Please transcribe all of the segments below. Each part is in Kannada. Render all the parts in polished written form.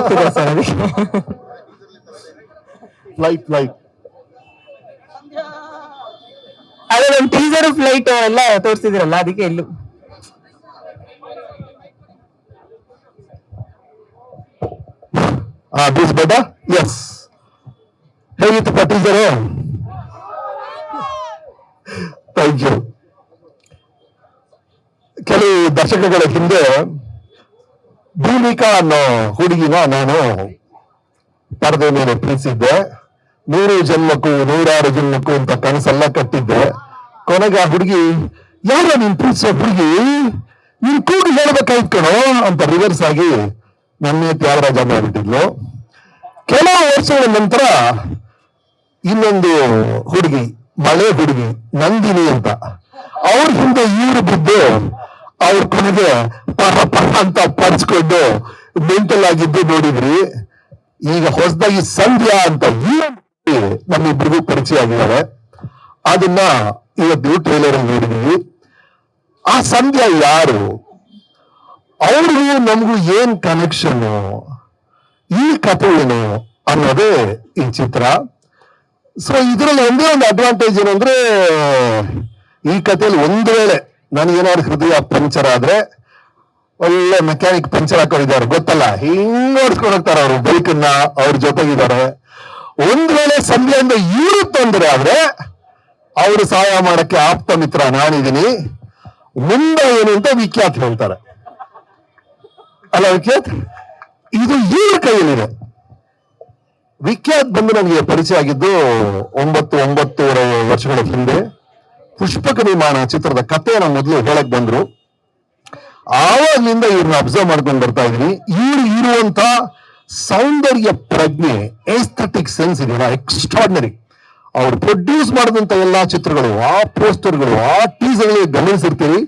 ಗೊತ್ತಿದೆ ಸರ್ ಅದಕ್ಕೆ. ಫ್ಲೈಟ್ ಅದೇ ನಮ್ ಟೀಸರ್ ಫ್ಲೈಟ್ ಎಲ್ಲ ತೋರಿಸಿದಿರಲ್ಲ ಅದಕ್ಕೆ ಎಲ್ಲೂ. ದಿಸ್ ಬೇಟ ಎಸ್. ಹೇಗಿತ್ತು ಟೀಸರ್? Thank you. ಕೆಲವು ದಶಕಗಳ ಹಿಂದೆ ಭೂಮಿಕಾ ಅನ್ನೋ ಹುಡುಗಿನ ನಾನು ಪರದೆ ಮೇಲೆ ಪ್ರೀತಿಸಿದ್ದೆ. 100 ಜನ್ಮಕ್ಕೂ 106 ಜನ್ಮಕ್ಕೂ ಅಂತ ಕನಸೆಲ್ಲ ಕಟ್ಟಿದ್ದೆ. ಕೊನೆಗೆ ಆ ಹುಡುಗಿ, ಯಾರ ನೀನ್ ಪ್ರೀತಿಸೋ ಹುಡುಗಿ, ನೀನ್ ಕೂಡಿ ಹೇಳ್ಬೇಕಾಯ್ತು ಕಣೋ ಅಂತ ರಿವರ್ಸ್ ಆಗಿ ನನ್ನೇ ತ್ಯಾಗರಾಜ ಮಾಡಿಬಿಟ್ಟಿದ್ಲು. ಕೆಲವು ವರ್ಷಗಳ ನಂತರ ಇನ್ನೊಂದು ಹುಡುಗಿ, ಮಳೆ ಹುಡುಗಿ ನಂದಿನಿ ಅಂತ, ಅವ್ರ ಹಿಂದೆ ಇವರು ಬಿದ್ದು ಅವ್ರ ಕೊನೆಗೆ ಪರ ಅಂತ ಪಡಿಸ್ಕೊಂಡು ಮೆಂಟಲ್ ಆಗಿದ್ದು ನೋಡಿದ್ರಿ. ಈಗ ಹೊಸದಾಗಿ ಸಂಧ್ಯಾ ಅಂತ ನಮ್ಮಿಬ್ಬರಿಗೂ ಪರಿಚಯ ಆಗಿದ್ದಾರೆ. ಅದನ್ನ ಇವತ್ತು ಟ್ರೇಲರ್ ನೋಡಿದ್ವಿ. ಆ ಸಂಧ್ಯಾ ಯಾರು, ಅವ್ರಿಗೂ ನಮಗೂ ಏನ್ ಕನೆಕ್ಷನ್, ಈ ಕಥೆ ಏನು ಅನ್ನೋದೇ ಈ ಚಿತ್ರ. ಸೊ ಇದ್ರಲ್ಲಿ ಒಂದೇ ಒಂದು ಅಡ್ವಾಂಟೇಜ್ ಏನಂದ್ರೆ, ಈ ಕಥೆಯಲ್ಲಿ ಒಂದು ವೇಳೆ ನನಗೇನಾದ್ರು ಹೃದಯ ಪಂಚರ್ ಆದ್ರೆ ಒಳ್ಳೆ ಮೆಕ್ಯಾನಿಕ್ ಪಂಚರ್ ಹಾಕೊಂಡಿದ್ದಾರೆ ಗೊತ್ತಲ್ಲ, ಹಿಂಗ್ ಓಡಿಸ್ಕೊಂಡು ಹೋಗ್ತಾರೆ ಅವರು ಬೈಕನ್ನ, ಅವ್ರ ಜೊತೆಗಿದ್ದಾರೆ. ಒಂದ್ ವೇಳೆ ಸಂಧ್ಯೆಯಿಂದ ಇವರು ತೊಂದರೆ ಆದ್ರೆ ಅವರು ಸಹಾಯ ಮಾಡಕ್ಕೆ ಆಪ್ತ ಮಿತ್ರ ನಾನಿದ್ದೀನಿ, ಮುಂದೆ ಏನು ಅಂತ ವಿಖ್ಯಾತ್ ಹೇಳ್ತಾರೆ ಅಲ್ಲ. ವಿಖ್ಯಾತ್ ಇದು ಇವ್ರ ಕೈಯಲ್ಲಿದೆ. ವಿಖ್ಯಾತ್ ಬಂದು ನನಗೆ ಪರಿಚಯ ಆಗಿದ್ದು 9 ವರ್ಷಗಳ ಹಿಂದೆ. ಪುಷ್ಪಕ ವಿಮಾನ ಚಿತ್ರದ ಕಥೆಯನ್ನ ಮೊದಲು ಹೇಳಕ್ ಬಂದ್ರು. ಆವಾಗ್ಲಿಂದ ಇವ್ರನ್ನ ಅಬ್ಸರ್ವ್ ಮಾಡ್ಕೊಂಡು ಬರ್ತಾ ಇದೀನಿ. ಇವ್ರು ಇರುವಂತ ಸೌಂದರ್ಯ ಪ್ರಜ್ಞೆ, ಏಸ್ಥೆಟಿಕ್ ಸೆನ್ಸ್ ಇದೆಯಲ್ಲ, ಎಕ್ಸ್ಟ್ರಾರ್ಡಿನರಿ. ಅವ್ರು ಪ್ರೊಡ್ಯೂಸ್ ಮಾಡಿದಂತ ಎಲ್ಲಾ ಚಿತ್ರಗಳು, ಆ ಪೋಸ್ಟರ್ಗಳು, ಆ ಟೀಸರ್ಗಳಿಗೆ ಗಮನಿಸಿರ್ತೀವಿ.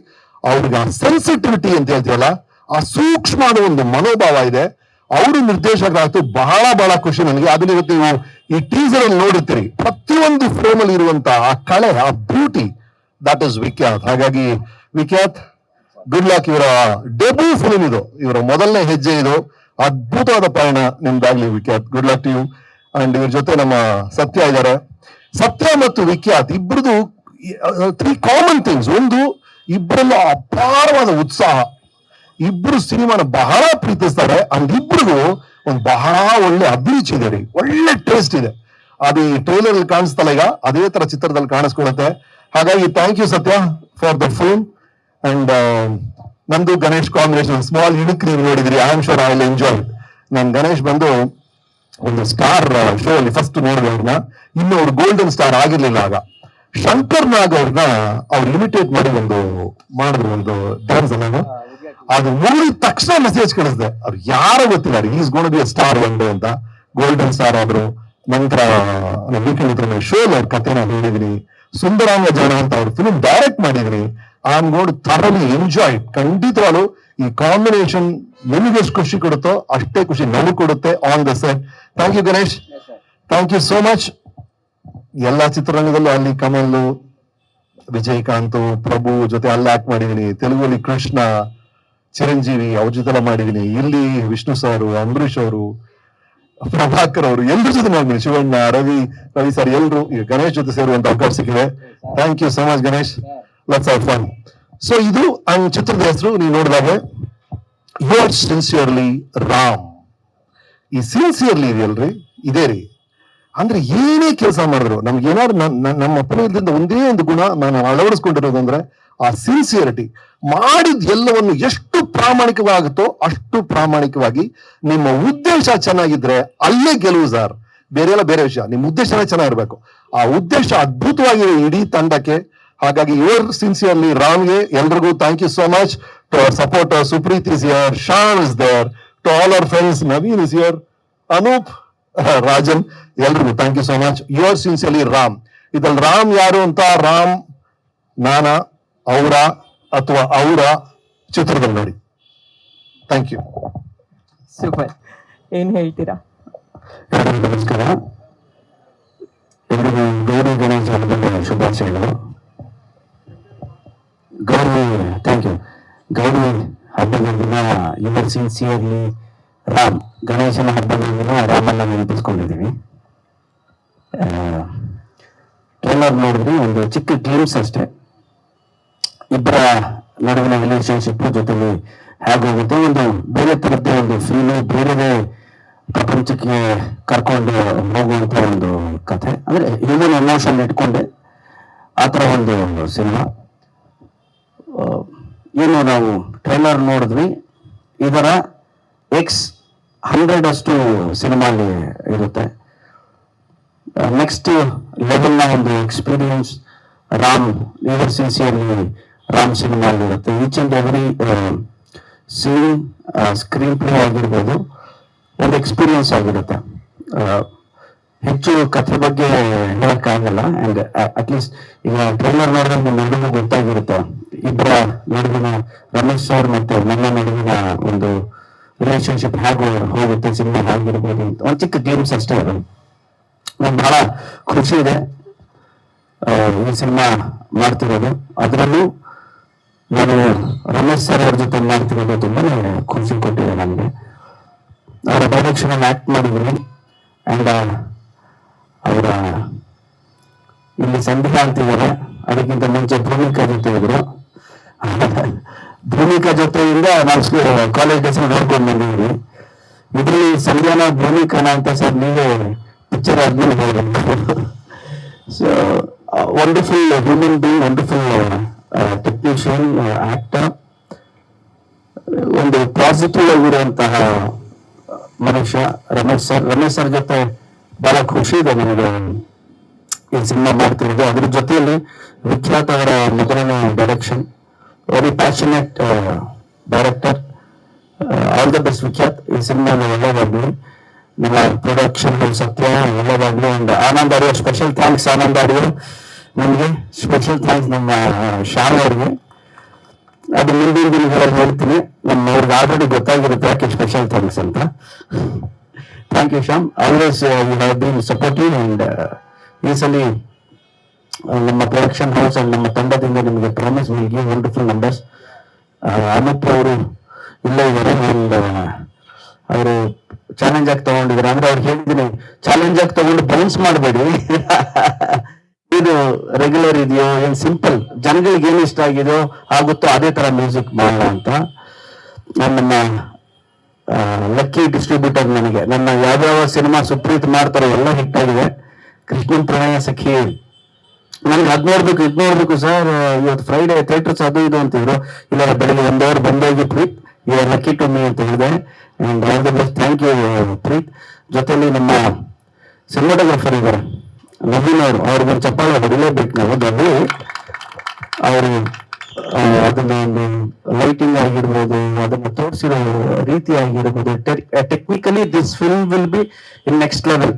ಅವ್ರಿಗೆ ಆ ಸೆನ್ಸಿಟಿವಿಟಿ ಅಂತ ಹೇಳ್ತೀವಲ್ಲ, ಆ ಸೂಕ್ಷ್ಮವಾದ ಒಂದು ಮನೋಭಾವ ಇದೆ. ಅವರು ನಿರ್ದೇಶಕರಾಯ್ತು, ಬಹಳ ಬಹಳ ಖುಷಿ ನನಗೆ. ಅದನ್ನ ಇವತ್ತು ನೀವು ಈ ಟೀಸರ್ ಅಲ್ಲಿ ನೋಡುತ್ತೀರಿ, ಪ್ರತಿಯೊಂದು ಫ್ರೇಮ್ ಅಲ್ಲಿ ಇರುವಂತ ಆ ಕಳೆ, ಆ ಬ್ಯೂಟಿ, ದಟ್ ಇಸ್ ವಿಖ್ಯಾತ್. ಹಾಗಾಗಿ ವಿಖ್ಯಾತ್, ಗುಡ್ ಲಕ್. ಇವರ ಡೆಬ್ಯೂ ಫಿಲ್ಮ್ ಇದು, ಇವರ ಮೊದಲನೇ ಹೆಜ್ಜೆ ಇದು. ಅದ್ಭುತವಾದ ಪಯಣ ನಿಮ್ದಾಗ್ಲಿ Vikhyat. Good luck to you. And ಇವ್ರ ಜೊತೆ ನಮ್ಮ ಸತ್ಯ ಇದ್ದಾರೆ. ಸತ್ಯ ಮತ್ತು ವಿಖ್ಯಾತ್ ಇಬ್ಬರದು 3 ಕಾಮನ್ ಥಿಂಗ್ಸ್. ಒಂದು, ಇಬ್ಬರಲ್ಲೂ ಅಪಾರವಾದ ಉತ್ಸಾಹ. ಇಬ್ರು ಸಿನಿಮಾನ ಬಹಳ ಪ್ರೀತಿಸ್ತಾರೆ. ಅಂಡ್ ಇಬ್ರಿಗೂ ಒಂದು ಬಹಳ ಒಳ್ಳೆ ಅಭಿರುಚಿ ಇದೆ ರೀ, ಒಳ್ಳೆ ಟೇಸ್ಟ್ ಇದೆ. ಅದು ಈ ಟ್ರೈಲರ್ ಅಲ್ಲಿ ಕಾಣಿಸ್ತಲ್ಲ, ಈಗ ಅದೇ ತರ ಚಿತ್ರದಲ್ಲಿ ಕಾಣಿಸ್ಕೊಳುತ್ತೆ. ಹಾಗಾಗಿ ಥ್ಯಾಂಕ್ ಯು ಸತ್ಯ ಫಾರ್ ದ ಫಿಲ್ಮ್. ಅಂಡ್ ನಂದು ಗಣೇಶ್ ಕಾಂಬಿನೇಷನ್ ಸ್ಮಾಲ್ ಯುನಿಕ್ ನೀವು ನೋಡಿದ್ರಿ. I am sure I will enjoy. ನಾನು ಗಣೇಶ್ ಬಂದು ಒಂದು ಸ್ಟಾರ್ ಶೋ ಅಲ್ಲಿ ಫಸ್ಟ್ ನೋಡಿದೆ ಅವ್ರನ್ನ. ಇನ್ನು ಅವ್ರು ಗೋಲ್ಡನ್ ಸ್ಟಾರ್ ಆಗಿರ್ಲಿಲ್ಲ ಆಗ. ಶಂಕರ್ ನಾಗ್ ಅವ್ರನ್ನ ಅವ್ರು ಲಿಮಿಟೇಟ್ ಮಾಡಿ ಮಾಡಿದ್ರು ಒಂದು ಡ್ಯಾನ್ಸ್ ಅನ್ನ. ಅದು ಮುಗಿದ ತಕ್ಷಣ ಮೆಸೇಜ್ ಕಳಿಸಿದೆ, ಅವ್ರು ಯಾರೋ ಗೊತ್ತಿಲ್ಲ, is gonna be star one day ಅಂತ. ಗೋಲ್ಡನ್ ಸ್ಟಾರ್ ಆದ್ರು. ನಂತರ ಶೋ ಅವ್ರ ಕಥೆನ ಹೇಳಿದ್ರಿ. ಸುಂದರಾಂಗ ಜನ ಅಂತ ಅವ್ರ ಫಿಲ್ಮ್ ಡೈರೆಕ್ಟ್ ಮಾಡಿದ್ರಿ. I am got thoroughly enjoy. ಖಂಡಿತವಾಗ್ಲು ಈ ಕಾಂಬಿನೇಷನ್ ನಿಮಗೆ ಎಷ್ಟು ಖುಷಿ ಕೊಡುತ್ತೋ ಅಷ್ಟೇ ಖುಷಿ ನಮಗ್ ಕೊಡುತ್ತೆ on the set. Thank you Ganesh, thank you so much. ಎಲ್ಲಾ ಚಿತ್ರರಂಗದಲ್ಲೂ ಅಲ್ಲಿ ಕಮಲ್, ವಿಜಯಕಾಂತ್, ಪ್ರಭು ಜೊತೆ ಅಲ್ಲಿ ಆಕ್ಟ್ ಮಾಡಿದೀನಿ. ತೆಲುಗಲ್ಲಿ ಕೃಷ್ಣ, ಚಿರಂಜೀವಿ ಅವ್ರ ಜೊತೆಲ್ಲ ಮಾಡಿದೀನಿ. ಇಲ್ಲಿ ವಿಷ್ಣು ಸರ್, ಅಂಬರೀಶ್ ಅವರು, ಪ್ರಭಾಕರ್ ಅವರು, ಎಲ್ರ ಜೊತೆ ಮಾಡಿದೀನಿ. ಶಿವಣ್ಣ, ರವಿ ಸರ್, ಎಲ್ರು. ಈಗ ಗಣೇಶ್ ಜೊತೆ ಸೇರುವಂತ ಅವಕಾಶ ಸಿಕ್ಕಿದೆ. Thank you so much Ganesh. Let's have fun. So ಇದು ಚಿತ್ರದ ಹೆಸರು ನೀವು ನೋಡಿದಾಗ ಯೋರ್ ಸಿನ್ಸಿಯರ್ಲಿ ರಾಮ್. ಈ ಸಿನ್ಸಿಯರ್ಲಿ ಇದೆಯಲ್ರಿ, ಇದೇ ರೀ. ಅಂದ್ರೆ ಏನೇ ಕೆಲಸ ಮಾಡಿದ್ರು ನಮ್ಗೆ ಏನಾದ್ರು ನಮ್ಮ ಅಪ್ಪನಿಂದ ಒಂದೇ ಒಂದು ಗುಣ ನಾನು ಅಳವಡಿಸ್ಕೊಂಡಿರೋದಂದ್ರೆ ಆ ಸಿನ್ಸಿಯರಿಟಿ. ಮಾಡಿದ ಎಲ್ಲವನ್ನು ಎಷ್ಟು ಪ್ರಾಮಾಣಿಕವಾಗುತ್ತೋ ಅಷ್ಟು ಪ್ರಾಮಾಣಿಕವಾಗಿ. ನಿಮ್ಮ ಉದ್ದೇಶ ಚೆನ್ನಾಗಿದ್ರೆ ಅಲ್ಲೇ ಗೆಲುವು ಸರ್. ಬೇರೆ ಎಲ್ಲ ಬೇರೆ ವಿಷಯ, ನಿಮ್ಮ ಉದ್ದೇಶನೇ ಚೆನ್ನಾಗಿರ್ಬೇಕು. ಆ ಉದ್ದೇಶ ಅದ್ಭುತವಾಗಿದೆ ಇಡೀ ತಂಡಕ್ಕೆ. ಹಾಗಾಗಿ ಯುವರ್ ಸಿನ್ಸಿಯರ್ಲಿ ರಾಮ್ಗೆ ಎಲ್ರಿಗೂ thank you so much. To our supporter, Supreeth is here, Shaan is there, to all our friends, Naveen is here, Anoop, Rajan, ಎಲ್ರಿಗೂ thank you so much. Your sincerely Ram. ಇದ್ರಲ್ಲಿ ರಾಮ್ ಯಾರು ಅಂತ, ರಾಮ್ ನಾನಾ, ಅವರ ಅಥವಾ ಅವರ ಚಿತ್ರದಲ್ಲಿ ನೋಡಿ. Thank you. ಸೂಪರ್. ಏನ್ ಹೇಳ್ತೀರಾ? ನಮಸ್ಕಾರ ಎಲ್ರಿಗೂ. ಗೌರಿ ಗಣೇಶ ಹಬ್ಬದ ಶುಭಾಶಯಗಳು. Thank you. ಗೌರಿ ಹಬ್ಬದ ದಿನ ಯುವರ್ ಸಿನ್ಸಿಯರ್ಲಿ ರಾಮ್ ಗಣೇಶನ ಹಬ್ಬದ ರಾಮನ್ನ ನೆನಪಿಸ್ಕೊಂಡಿದ್ದೀವಿ. ಟ್ರೈಲರ್ ನೋಡಿದ್ರಿ, ಒಂದು ಚಿಕ್ಕ ಗ್ಲಿಮ್ಸ್ ಅಷ್ಟೇ. ಇಬ್ಬರ ನಡುವಿನ ರಿಲೇಶನ್ಶಿಪ್ ಜೊತೆಲಿ ಹೇಗೋಗುತ್ತೆ, ಒಂದು ಬೇರೆ ಥರದ್ದೇ ಒಂದು ಫೀಲು, ಬೇರೆ ಪ್ರಪಂಚಕ್ಕೆ ಕರ್ಕೊಂಡು ಹೋಗುವಂಥ ಒಂದು ಕಥೆ. ಅಂದರೆ ಹ್ಯೂಮನ್ ಎಮೋಷನ್ ಇಟ್ಕೊಂಡೆ ಆ ಥರ ಒಂದು ಸಿನಿಮಾ. ಏನು ನಾವು ಟ್ರೈಲರ್ ನೋಡಿದ್ವಿ, ಇದರ X100 ಅಷ್ಟು ಸಿನಿಮಾಲಿ ಇರುತ್ತೆ. ನೆಕ್ಸ್ಟ್ ಲೆವೆಲ್ನ ಒಂದು experience Ram your sincerely Ram ಸಿನಿಮಾಲಿ ಇರುತ್ತೆ. Each and every scene, screen play ಆಗಿರ್ಬೋದು, ಒಂದು ಎಕ್ಸ್ಪೀರಿಯನ್ಸ್ ಆಗಿರುತ್ತೆ. ಹೆಚ್ಚು ಕಥೆ ಬಗ್ಗೆ ಹೇಳೋಕ್ಕಾಗಲ್ಲ. ಆ್ಯಂಡ್ ಅಟ್ಲೀಸ್ಟ್ ಈಗ ಟ್ರೈಲರ್ ನೋಡಿದ್ರೆ ನಿಮ್ಮೆಲ್ಲರಿಗೂ ಗೊತ್ತಾಗಿರುತ್ತೆ ಇಬ್ಬರ ನಡುವಿನ, ರಮೇಶ್ ಸರ್ ಮತ್ತು ನನ್ನ ನಡುವಿನ ಒಂದು ರಿಲೇಶನ್ಶಿಪ್ ಹೇಗೆ ಹೋಗುತ್ತೆ, ಸಿನಿಮಾ ಹೇಗಿರ್ಬೋದು ಅಂತ ಒಂದು ಚಿಕ್ಕ ಗೇಮ್ಸ್ ಅಷ್ಟೇ. ಅದು ನಂಗೆ ಬಹಳ ಖುಷಿ ಇದೆ ಈ ಸಿನಿಮಾ ಮಾಡ್ತಿರೋದು. ಅದರಲ್ಲೂ ನಾನು ರಮೇಶ್ ಸರ್ ಅವ್ರ ಜೊತೆ ಮಾಡ್ತಿರೋದು ತುಂಬಾನೇ ಖುಷಿ ಕೊಟ್ಟಿದೆ ನನಗೆ. ಅವರ ಡೈರೆಕ್ಷನ್ ಆಕ್ಟ್ ಮಾಡಿದ್ದೀನಿ. ಆ್ಯಂಡ್ ಅವರ ಇಲ್ಲಿ ಸಂಧ್ಯಾ ಅಂತಿದ್ದಾರೆ, ಅದಕ್ಕಿಂತ ಮುಂಚೆ ಭೂಮಿಕಾ ಜೊತೆ ಇದ್ರು. ಭೂಮಿಕಾ ಜೊತೆಯಿಂದ ನಾವು ಕಾಲೇಜ್ ಡೇಸ್ ನೋಡ್ಕೊಂಡು ಬಂದಿದ್ವಿ. ಇದರಲ್ಲಿ ಸಂಧ್ಯಾನ ಭೂಮಿಕಾನ ಅಂತ ಸರ್ ನೀವೇ ಪಿಕ್ಚರ್ ಆದ್ಮೇಲೆ ಹೇಳಬೇಕು. So wonderful human being, wonderful technician, actor, ಒಂದು ಪಾಸಿಟಿವ್ ಆಗಿರುವಂತಹ ಮನುಷ್ಯ ರಮೇಶ್ ಸರ್ ಜೊತೆ ಬಹಳ ಖುಷಿ ಇದೆ ನನಗೆ ಈ ಸಿನಿಮಾ ಮಾಡ್ತಿರೋದು. ಅದ್ರ ಜೊತೆಯಲ್ಲಿ ವಿಖ್ಯಾತ್ ಅವರ ಮೊದಲನೇ direction, very passionate director. All the best Vikhyath. ಈ ಸಿನಿಮಾ ಒಳ್ಳೆಯದಾಗಲಿ, ನಿಮ್ಮ ಪ್ರೊಡಕ್ಷನ್ ಸತ್ಯ ಒಳ್ಳೆಯದಾಗಲಿ. And Anand audio special thanks. Anand audio ನಮಗೆ ಸ್ಪೆಷಲ್ ಥ್ಯಾಂಕ್ಸ್. ನಮ್ಮ ಶ್ಯಾಮ್ ಅವ್ರಿಗೆ ಅದು ಮುಂದಿನ ದಿನಗಳಲ್ಲಿ ಹೇಳ್ತೀನಿ. ನಮ್ಮವ್ರಿಗೆ ಆಲ್ರೆಡಿ ಗೊತ್ತಾಗಿರುತ್ತೆ ಯಾಕೆ ಸ್ಪೆಷಲ್ ಥ್ಯಾಂಕ್ಸ್ ಅಂತ. Thank you Shyam, always you have been supportive. And ಈ ಸಲ ನಮ್ಮ ಪ್ರೊಡಕ್ಷನ್ ಹೌಸ್ ಅಂಡ್ ನಮ್ಮ ತಂಡದಿಂದ ನಿಮಗೆ promise will give wonderful numbers. Anoop ಅವರು ಇಲ್ಲೇ ಇದ್ದಾರೆ. ಅಂಡ್ ಅವರು ಚಾಲೆಂಜ್ ಆಗಿ ತಗೊಂಡಿದ್ದಾರೆ. ಅಂದ್ರೆ ಅವ್ರು ಹೇಳಿದ್ದೀನಿ, ಚಾಲೆಂಜ್ ಆಗಿ ತಗೊಂಡು ಬೌನ್ಸ್ ಮಾಡಬೇಡಿ, ಇದು ರೆಗ್ಯುಲರ್ ಇದೆಯೋ ಏನ್ ಸಿಂಪಲ್ ಜನಗಳಿಗೆ ಏನು ಇಷ್ಟ ಆಗಿದೆಯೋ ಆಗುತ್ತೋ ಅದೇ ತರ ಮ್ಯೂಸಿಕ್ ಮಾಡೋಣ ಅಂತ. ನಮ್ಮ ಲಕ್ಕಿ ಡಿಸ್ಟ್ರಿಬ್ಯೂಟರ್ ನನಗೆ ನನ್ನ ಯಾವ್ಯಾವ ಸಿನಿಮಾ ಸುಪ್ರೀತ್ ಮಾಡ್ತಾರೋ ಎಲ್ಲ ಹಿಟ್ ಆಗಿದೆ. ಕೃಷ್ಣನ್ ಪ್ರಣಯ ಸಖಿ ನನ್ಗೆ ಅದ್ ನೋಡ್ಬೇಕು ಸರ್, ಇವತ್ತು ಫ್ರೈಡೆ ಥಿಯೇಟರ್ಸ್ ಅದು ಇದು ಅಂತಿದ್ರು. ಇಲ್ಲ ಬೆಳಗ್ಗೆ 1 ಅವರ್ ಬಂದೋಗಿ Preeth, you are lucky to me ಅಂತ ಹೇಳಿದೆ. And all the best. Thank you Preeth. ಜೊತೆಲಿ ನಮ್ಮ ಸಿನಿಮಾಟೋಗ್ರಫರ್ ಇದ್ದಾರೆ ನವೀನ್ ಅವರು, ಅವ್ರಿಗೊಂದು ಚಪ್ಪಾಳೆ ಹೊಡಿಲೇಬೇಕು ನಾವು. ದೊಡ್ಡ ಅವರು ಅದನ್ನ ಒಂದು ಲೈಟಿಂಗ್ ಆಗಿರ್ಬೋದು, ಅದನ್ನ ತೋರಿಸಿರೋ ರೀತಿ ಆಗಿರ್ಬೋದು, technically this film will be in next level.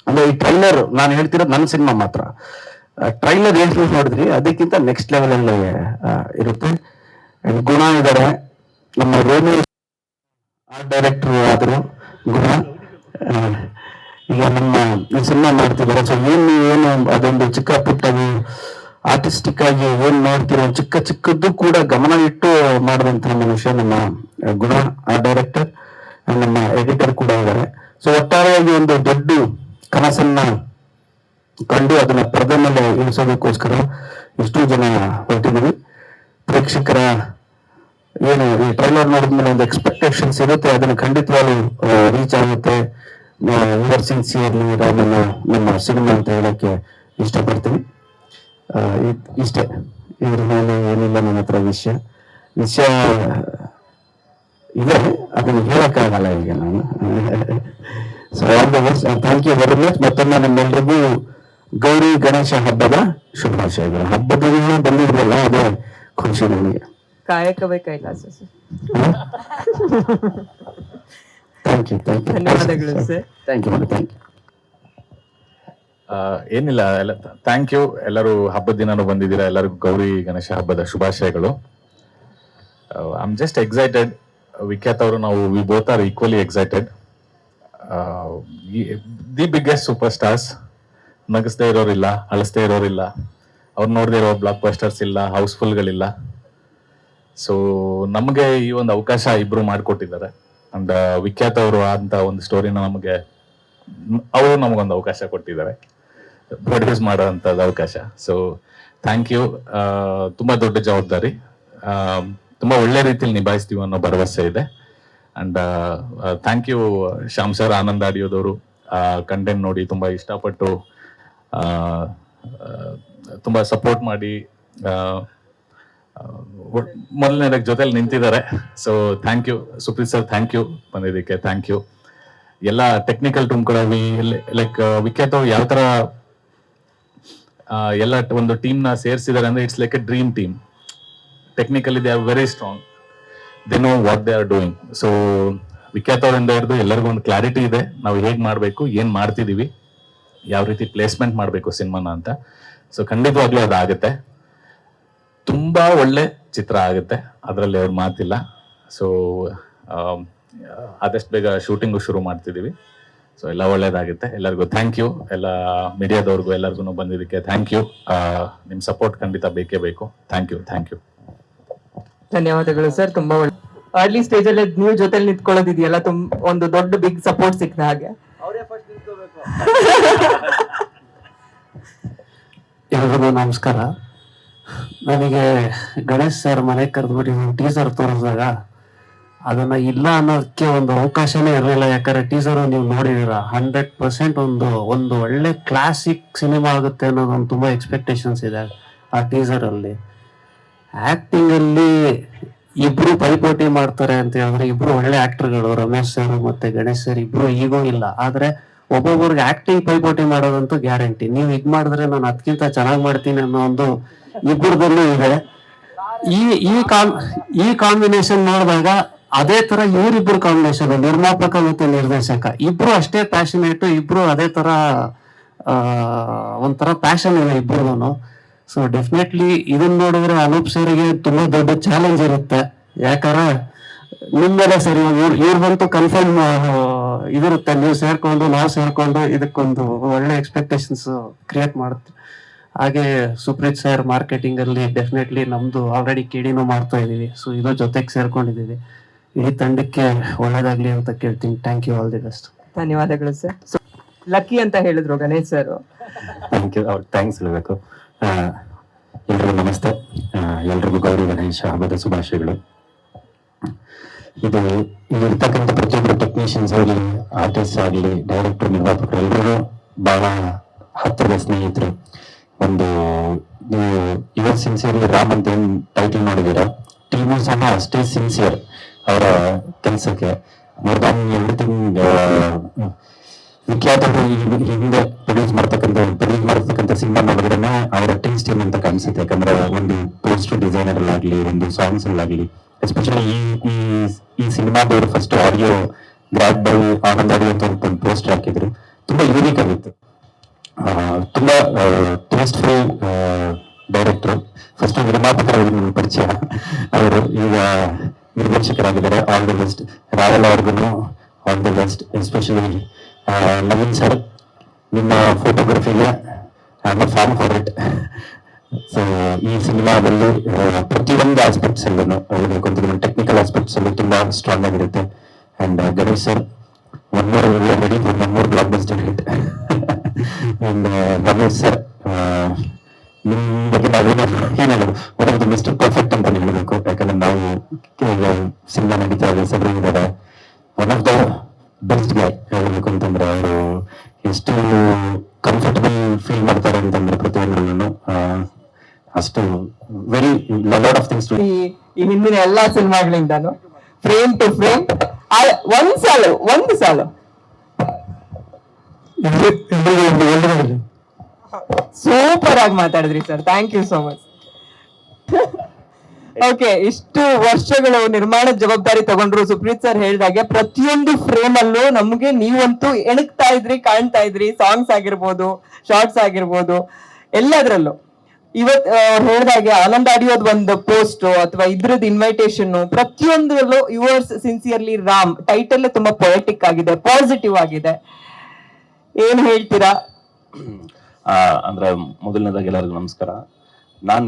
ಅಂದ್ರೆ ಈ ಟ್ರೈಲರ್ ನಾನು ಹೇಳ್ತಿರೋದು ನನ್ನ ಸಿನಿಮಾ ಮಾತ್ರ. ಟ್ರೈಲರ್ ಏನ್ ನೋಡಿದ್ರಿ ಅದಕ್ಕಿಂತ ನೆಕ್ಸ್ಟ್ ಲೆವೆಲ್ ಅಲ್ಲಿ ಇರುತ್ತೆ. ಗುಣ ಇದ್ದಾರೆ, ನಮ್ಮ ರೋಮಿ ಆರ್ಟ್ ಡೈರೆಕ್ಟರ್ ಆದ್ರು ಗುಣ. ಈಗ ನಮ್ಮ ಸಿನಿಮಾ ಮಾಡ್ತಿದ್ದಾರೆ. ಸೊ ಏನು ಅದೊಂದು ಚಿಕ್ಕ ಪುಟ್ಟದು ಆರ್ಟಿಸ್ಟಿಕ್ ಆಗಿ ಏನ್ ನೋಡ್ತಿರೋ ಚಿಕ್ಕದ್ದು ಕೂಡ ಗಮನ ಇಟ್ಟು ಮಾಡಿದಂತಹ ಮನುಷ್ಯ ನಮ್ಮ ಗುಣ ಆರ್ಟ್ ಡೈರೆಕ್ಟರ್. ನಮ್ಮ ಎಡಿಟರ್ ಕೂಡ ಇದ್ದಾರೆ. ಸೊ ಒಟ್ಟಾರೆಯಾಗಿ ಒಂದು ದೊಡ್ಡ ಕನಸನ್ನ ಕಂಡು ಅದನ್ನ ಪರದೆ ಮೇಲೆ ಇಳಿಸೋದಕ್ಕೋಸ್ಕರ ಇಷ್ಟು ಜನ ಹೊರಟಿದ್ದೀವಿ. ಪ್ರೇಕ್ಷಕರ ಏನು ಈ ಟ್ರೈಲರ್ ನೋಡಿದ್ಮೇಲೆ ಒಂದು ಎಕ್ಸ್ಪೆಕ್ಟೇಷನ್ಸ್ ಇರುತ್ತೆ, ಅದನ್ನು ಖಂಡಿತವಾಗ್ಲೂ ರೀಚ್ ಆಗುತ್ತೆ. ಯುವರ್ ಸಿನ್ಸಿಯರ್ಲಿ ರಾಮನ್ನ ನಮ್ಮ ಸಿನಿಮಾ ಅಂತ ಹೇಳಕ್ಕೆ ಇಷ್ಟಪಡ್ತೀನಿ. ಇಷ್ಟೇ, ಇದ್ರ ಮೇಲೆ ಏನಿಲ್ಲ ನನ್ನ ಹತ್ರ ವಿಷಯ ಇದೆ, ಅದನ್ನು ಹೇಳಕ್ಕಾಗಲ್ಲ ಈಗ ನಾನು. So all the best, thank you very much. ಮತ್ತೊಮ್ಮೆ ನಮ್ಮೆಲ್ಲರಿಗೂ ಗೌರಿ ಗಣೇಶ ಹಬ್ಬದ ಶುಭಾಶಯಗಳು. ಹಬ್ಬದ ದಿನ ಬಂದಿದ್ರಲ್ಲ ಅದೇ ಖುಷಿ ನನಗೆ. ಕಾಯಕವೇ ಕೈಲಾಸ ಸರ್. ಥ್ಯಾಂಕ್ ಯು ಧನ್ಯವಾದಗಳು ಸರ್. Thank you. ಏನಿಲ್ಲ, ಎಲ್ಲ ಥ್ಯಾಂಕ್ ಯು. ಎಲ್ಲರೂ ಹಬ್ಬದ ದಿನಾನು ಬಂದಿದ್ದೀರಾ. ಎಲ್ಲರಿಗೂ ಗೌರಿ ಗಣೇಶ ಹಬ್ಬದ ಶುಭಾಶಯಗಳು. I am just excited. Vikhyat ಅವರು, ನಾವು we both are equally excited. The biggest super stars. ನಗಿಸ್ದೇ ಇರೋರಿಲ್ಲ, ಅಳಿಸ್ದೇ ಇರೋರಿಲ್ಲ, ಅವ್ರು ನೋಡದೇ ಇರೋ ಬ್ಲಾಕ್ ಬಸ್ಟರ್ಸ್ ಇಲ್ಲ, ಹೌಸ್ಫುಲ್ಗಳಿಲ್ಲ. ಸೊ ನಮಗೆ ಈ ಒಂದು ಅವಕಾಶ ಇಬ್ರು ಮಾಡಿಕೊಟ್ಟಿದ್ದಾರೆ. ಅಂಡ್ ವಿಖ್ಯಾತ್ ಅವರು ಅಂತ ಒಂದು ಸ್ಟೋರಿನ ನಮಗೆ ಅವರು ನಮಗೊಂದು ಅವಕಾಶ ಕೊಟ್ಟಿದ್ದಾರೆ ಪ್ರೊಡ್ಯೂಸ್ ಮಾಡೋಂಥದ್ದು ಅವಕಾಶ. So thank you. ತುಂಬಾ ದೊಡ್ಡ ಜವಾಬ್ದಾರಿ, ತುಂಬಾ ಒಳ್ಳೆ ರೀತಿಯಲ್ಲಿ ನಿಭಾಯಿಸ್ತೀವಿ ಅನ್ನೋ ಭರವಸೆ ಇದೆ. And thank you Shyam sir, Anand ಆಡಿಯೋದವರು ಕಂಟೆಂಟ್ ನೋಡಿ ತುಂಬಾ ಇಷ್ಟಪಟ್ಟು ತುಂಬಾ ಸಪೋರ್ಟ್ ಮಾಡಿ ಮೊದಲನೇದಾಗಿ ಜೊತೆಲಿ ನಿಂತಿದ್ದಾರೆ. So thank you Supreeth sir, thank you ಬಂದಿದ್ದಕ್ಕೆ, ಥ್ಯಾಂಕ್ ಯು. ಎಲ್ಲ ಟೆಕ್ನಿಕಲ್ ಟೀಮ್ ಕೂಡ ಲೈಕ್ ವಿಖ್ಯಾತ್ ಅವ್ರು ಯಾವ ತರ ಎಲ್ಲ ಒಂದು ಟೀಮ್ ನ ಸೇರಿಸಿದ್ದಾರೆ ಅಂದ್ರೆ it's like a dream team. Technically they are very strong, they know what they are doing. So Vikhyat ಅವರಿಂದ ಹಿಡಿದು ಎಲ್ಲರಿಗೂ ಒಂದು ಕ್ಲಾರಿಟಿ ಇದೆ, ನಾವು ಹೇಗ್ ಮಾಡ್ಬೇಕು, ಏನ್ ಮಾಡ್ತಿದೀವಿ, ಯಾವ ರೀತಿ ಪ್ಲೇಸ್ಮೆಂಟ್ ಮಾಡ್ಬೇಕು ಸಿನಿಮಾನ ಅಂತ. ಸೊ ಖಂಡಿತವಾಗ್ಲೂ ಅದಾಗುತ್ತೆ, ತುಂಬಾ ಒಳ್ಳೆ ಚಿತ್ರ ಆಗುತ್ತೆ, ಅದರಲ್ಲಿ ಅವ್ರ ಮಾತಿಲ್ಲ. ಸೊ ಆದಷ್ಟು ಬೇಗ ಶೂಟಿಂಗು ಶುರು ಮಾಡ್ತಿದೀವಿ. ಸೊ ಎಲ್ಲ ಒಳ್ಳೇದಾಗುತ್ತೆ. ಎಲ್ಲರಿಗೂ ಥ್ಯಾಂಕ್ ಯು, ಎಲ್ಲ ಮೀಡಿಯಾದವ್ರಿಗೂ ಎಲ್ಲರಿಗೂ ಬಂದಿದ್ದಕ್ಕೆ ಥ್ಯಾಂಕ್ ಯು. ನಿಮ್ ಸಪೋರ್ಟ್ ಖಂಡಿತ ಬೇಕೇ ಬೇಕು. Thank you, thank you. ಧನ್ಯವಾದಗಳು ಸರ್. ತುಂಬಾ ಒಳ್ಳೆ ಅರ್ಲಿ ಸ್ಟೇಜ್ ಅಲ್ಲಿ ನೀವು ಜೊತೆಲಿ ನಿಂತ್ಕೊಳ್ಳೋದಿದೆಯಲ್ಲ, ಒಂದು ದೊಡ್ಡ ಬಿಗ್ ಸಪೋರ್ಟ್ ಸಿಕ್ಕಿದ ಹಾಗೆ. ಎಲ್ರಿಗೂ ನಮಸ್ಕಾರ. ನನಗೆ ಗಣೇಶ್ ಸರ್ ಮನೆ ಕರೆದ್ಬಿಟ್ಟು ಟೀಸರ್ ತೋರಿಸಿದಾಗ ಅದನ್ನ ಇಲ್ಲ ಅನ್ನೋದಕ್ಕೆ ಒಂದು ಅವಕಾಶನೇ ಇರಲಿಲ್ಲ. ಯಾಕಂದ್ರೆ ಟೀಸರ್ ನೀವು ನೋಡಿದೀರ, 100% ಒಂದು ಒಳ್ಳೆ ಕ್ಲಾಸಿಕ್ ಸಿನಿಮಾ ಆಗುತ್ತೆ ಅನ್ನೋದೊಂದು ತುಂಬಾ ಎಕ್ಸ್ಪೆಕ್ಟೇಷನ್ಸ್ ಇದೆ ಆ ಟೀಸರ್ ಅಲ್ಲಿ. ಆಕ್ಟಿಂಗ್ ಅಲ್ಲಿ ಇಬ್ರು ಪೈಪೋಟಿ ಮಾಡ್ತಾರೆ ಅಂತ ಹೇಳಿದ್ರೆ, ಇಬ್ರು ಒಳ್ಳೆ ಆಕ್ಟರ್ಗಳು, ರಮೇಶ್ ಸರ್ ಮತ್ತೆ ಗಣೇಶ್ ಸರ್ ಇಬ್ರು ಈಗೋ ಇಲ್ಲ. ಆದ್ರೆ ಒಬ್ಬೊಬ್ಬರಿಗೆ ಆಕ್ಟಿಂಗ್ ಪೈಪೋಟಿ ಮಾಡೋದಂತೂ ಗ್ಯಾರಂಟಿ. ನೀವು ಇದ್ ಮಾಡಿದ್ರೆ ನಾನು ಅದಕ್ಕಿಂತ ಚೆನ್ನಾಗಿ ಮಾಡ್ತೀನಿ ಅನ್ನೋ ಒಂದು ಇಬ್ಬರದಲ್ಲೂ ಇದೆ. ಈ ಕಾಂಬಿನೇಷನ್ ನೋಡಿದಾಗ ಅದೇ ತರ ಇವರಿಬ್ರು ಕಾಂಬಿನೇಷನ್, ನಿರ್ಮಾಪಕ ಮತ್ತೆ ನಿರ್ದೇಶಕ ಇಬ್ರು ಅಷ್ಟೇ ಪ್ಯಾಷನೇಟ್, ಇಬ್ರು ಅದೇ ತರ ಒಂಥರ ಪ್ಯಾಷನ್ ಇದೆ ಇಬ್ರು. ಸೊ ಡೆಫಿನೆಟ್ಲಿ ಇದನ್ನ ನೋಡಿದ್ರೆ ಅನೂಪ್ ಸರ್ಗೆ ತುಂಬಾ ದೊಡ್ಡ ಚಾಲೆಂಜ್ ಇರುತ್ತೆ. ಯಾಕಂದ್ರೆ ನಿಮ್ಮೆಲ್ಲ ಸರಿ ಇವ್ರಿಗಂತೂ ಕನ್ಫರ್ಮ್ ಇದಿರುತ್ತೆ, ನೀವು ಸೇರ್ಕೊಂಡು ನಾವು ಸೇರ್ಕೊಂಡು ಇದಕ್ಕೊಂದು ಒಳ್ಳೆ ಎಕ್ಸ್ಪೆಕ್ಟೇಷನ್ಸ್ ಕ್ರಿಯೇಟ್ ಮಾಡುತ್ತೆ. ಹಾಗೆ ಸುಪ್ರೀತ್ ಸರ್ ಮಾರ್ಕೆಟಿಂಗ್ ಅಲ್ಲಿ ಡೆಫಿನೆಟ್ಲಿ ನಮ್ದು ಆಲ್ರೆಡಿ ಕೇಳಿನೂ ಮಾಡ್ತಾ ಇದೀವಿ. ಸೊ ಇದು ಜೊತೆಗೆ ಸೇರ್ಕೊಂಡಿದೀವಿ. ಇಡೀ ತಂಡಕ್ಕೆ ಒಳ್ಳೇದಾಗ್ಲಿ ಅಂತ ಕೇಳ್ತೀನಿ. Thank you, all the best. ಧನ್ಯವಾದಗಳು ಸರ್. ಲಕ್ಕಿ ಅಂತ ಹೇಳಿದ್ರು ಗಣೇಶ್ ಸರ್. ಥ್ಯಾಂಕ್ ಯು, ಅವ್ರು ಥ್ಯಾಂಕ್ಸ್ ಹೇಳಬೇಕು. ಎಲ್ರಿಗೂ ನಮಸ್ತೆ. ಎಲ್ರಿಗೂ ಗೌರಿ ಗಣೇಶ ಹಬ್ಬದ ಶುಭಾಶಯಗಳು. ಇಲ್ಲಿರ್ತಕ್ಕಂಥ ಪ್ರತಿಯೊಬ್ಬರು ಟೆಕ್ನಿಷಿಯನ್ಸ್ ಆಗಲಿ, ಆರ್ಟಿಸ್ಟ್ ಆಗಲಿ, ಡೈರೆಕ್ಟರ್, ನಿರ್ಮಾಪಕರು ಎಲ್ಲರೂ ಬಹಳ ಹತ್ತಿರದ ಸ್ನೇಹಿತರು. ಒಂದು ನೀವು ಯುವರ್ ಸಿನ್ಸಿಯರ್ಲಿ ರಾಮ್ ಅಂತ ಏನ್ ಟೈಟಲ್ ನೋಡಿದೀರ, ಟೀಮು ಸಹ ಅಷ್ಟೇ ಸಿನ್ಸಿಯರ್ ಅವರ ಕೆಲಸಕ್ಕೆ. ಮೋರ್ ದ್ಯಾನ್ ಎವ್ರಿಥಿಂಗ್ ವಿಖ್ಯಾತ ಹಿಂದೆ ಪ್ರೊಡ್ಯೂಸ್ ಮಾಡ್ತಕ್ಕಂಥ ಸಿನಿಮಾ ನೋಡಿದ್ರೆ ಅವರ ಟೀಮ್ಸ್ ಟೀಮ್ ಅಂತ ಕಾಣಿಸುತ್ತೆ. ಯಾಕಂದ್ರೆ ಒಂದು ಪೋಸ್ಟರ್ ಡಿಸೈನರ್ ಅಲ್ಲಾಗ್ಲಿ, ಒಂದು ಸಾಂಗ್ಸ್ ಅಲ್ಲಾಗ್ಲಿ, ಎಸ್ಪೆಷಲಿ ಈ ಸಿನಿಮಾದವರು first audio grabbed by Anand audio ಅಂತ ಒಂದು ಪೋಸ್ಟರ್ ಹಾಕಿದ್ರು. ತುಂಬಾ ಯೂನಿಕ್ ಆಗಿತ್ತು, ತುಂಬಾ ಟೇಸ್ಟ್ಫುಲ್ ಡೈರೆಕ್ಟರ್. ಫಸ್ಟ್ ನಿರ್ಮಾಪಕರ ಪರಿಚಯ, ಅವರು ಈಗ ನಿರ್ದೇಶಕರಾಗಿದ್ದಾರೆ. All the best. ರಾಯಲ್ ಅವ್ರಿಗೂ all the best. Especially Naveen sir, ನಿಮ್ಮ ಫೋಟೋಗ್ರಫಿಗೆ I am fan for it. So ಈ ಸಿನಿಮಾದಲ್ಲಿ ಪ್ರತಿಯೊಂದು ಆಸ್ಪೆಕ್ಟ್ಸ್ ಅಲ್ಲೂ ಹೇಳಬೇಕು ಅಂತಂದ್ರೆ ಟೆಕ್ನಿಕಲ್ ಆಸ್ಪೆಕ್ಟ್ಸ್ ಅಲ್ಲೂ ತುಂಬಾ ಸ್ಟ್ರಾಂಗ್ ಆಗಿರುತ್ತೆ. And Ganesh sir, one more blockbuster hit. And Ramesh sir, ನಿಮ್ ಬಗ್ಗೆ ನಾವೇನೋ ಏನಾದ್ರು one of the mister perfect ಅಂತ ಹೇಳಬೇಕು. ಯಾಕಂದ್ರೆ ನಾವು ಸಿನಿಮಾ ನಡೀತಾ ಇದೆ, ಸಬ್ರಿ ಇದ್ದಾರೆ, one of the best guy ಹೇಳಬೇಕು ಅಂತಂದ್ರೆ. ಅವರು ಎಷ್ಟು ಕಂಫರ್ಟಬಲ್ ಫೀಲ್ ಮಾಡ್ತಾರೆ ಅಂತಂದ್ರೆ ಪ್ರತಿಯೊಂದರಲ್ಲೂ ಅಷ್ಟು ವೆರಿ ಲಾಟ್ ಆಫ್ ಥಿಂಗ್ಸ್. ಈ ಹಿಂದಿನ ಎಲ್ಲಾ ಸಿನಿಮಾಗಳಿಂದಾನು ಫ್ರೇಮ್ ಟು ಫ್ರೇಮ್ ಒಂದು ಸಾಲು ಸೂಪರ್ ಆಗಿ ಮಾತಾಡಿದ್ರಿ sir. Thank you so much. Okay, ಇಷ್ಟು ವರ್ಷಗಳು ನಿರ್ಮಾಣದ ಜವಾಬ್ದಾರಿ ತಗೊಂಡ್ರು. ಸುಪ್ರೀತ್ ಸರ್ ಹೇಳಿದಾಗೆ ಪ್ರತಿಯೊಂದು ಫ್ರೇಮ್ ಅಲ್ಲೂ ನಮ್ಗೆ ನೀವಂತೂ ಎಣಕ್ತಾ ಇದ್ರಿ, ಕಾಣ್ತಾ ಇದ್ರಿ. ಸಾಂಗ್ಸ್ ಆಗಿರ್ಬೋದು, ಶಾರ್ಟ್ಸ್ ಆಗಿರ್ಬೋದು, ಎಲ್ಲದ್ರಲ್ಲೂ. ಇವತ್ ಹೇಳಿದಾಗೆ ಆನಂದ್ ಆಡಿಯೋದ್ ಒಂದು ಪೋಸ್ಟ್ ಅಥವಾ ಇದ್ರದ್ದು ಇನ್ವೈಟೇಷನ್, ಪ್ರತಿಯೊಂದರಲ್ಲೂ ಯುವರ್ಸ್ ಸಿನ್ಸಿಯರ್ಲಿ ರಾಮ್ ಟೈಟಲ್ ತುಂಬಾ ಪೊಯೆಟಿಕ್ ಆಗಿದೆ, ಪಾಸಿಟಿವ್ ಆಗಿದೆ. ಏನ್ ಹೇಳ್ತೀರಾ? ಅಂದ್ರೆ ಮೊದಲನೇದಾಗಿ ಎಲ್ಲರಿಗೂ ನಮಸ್ಕಾರ. ನಾನ್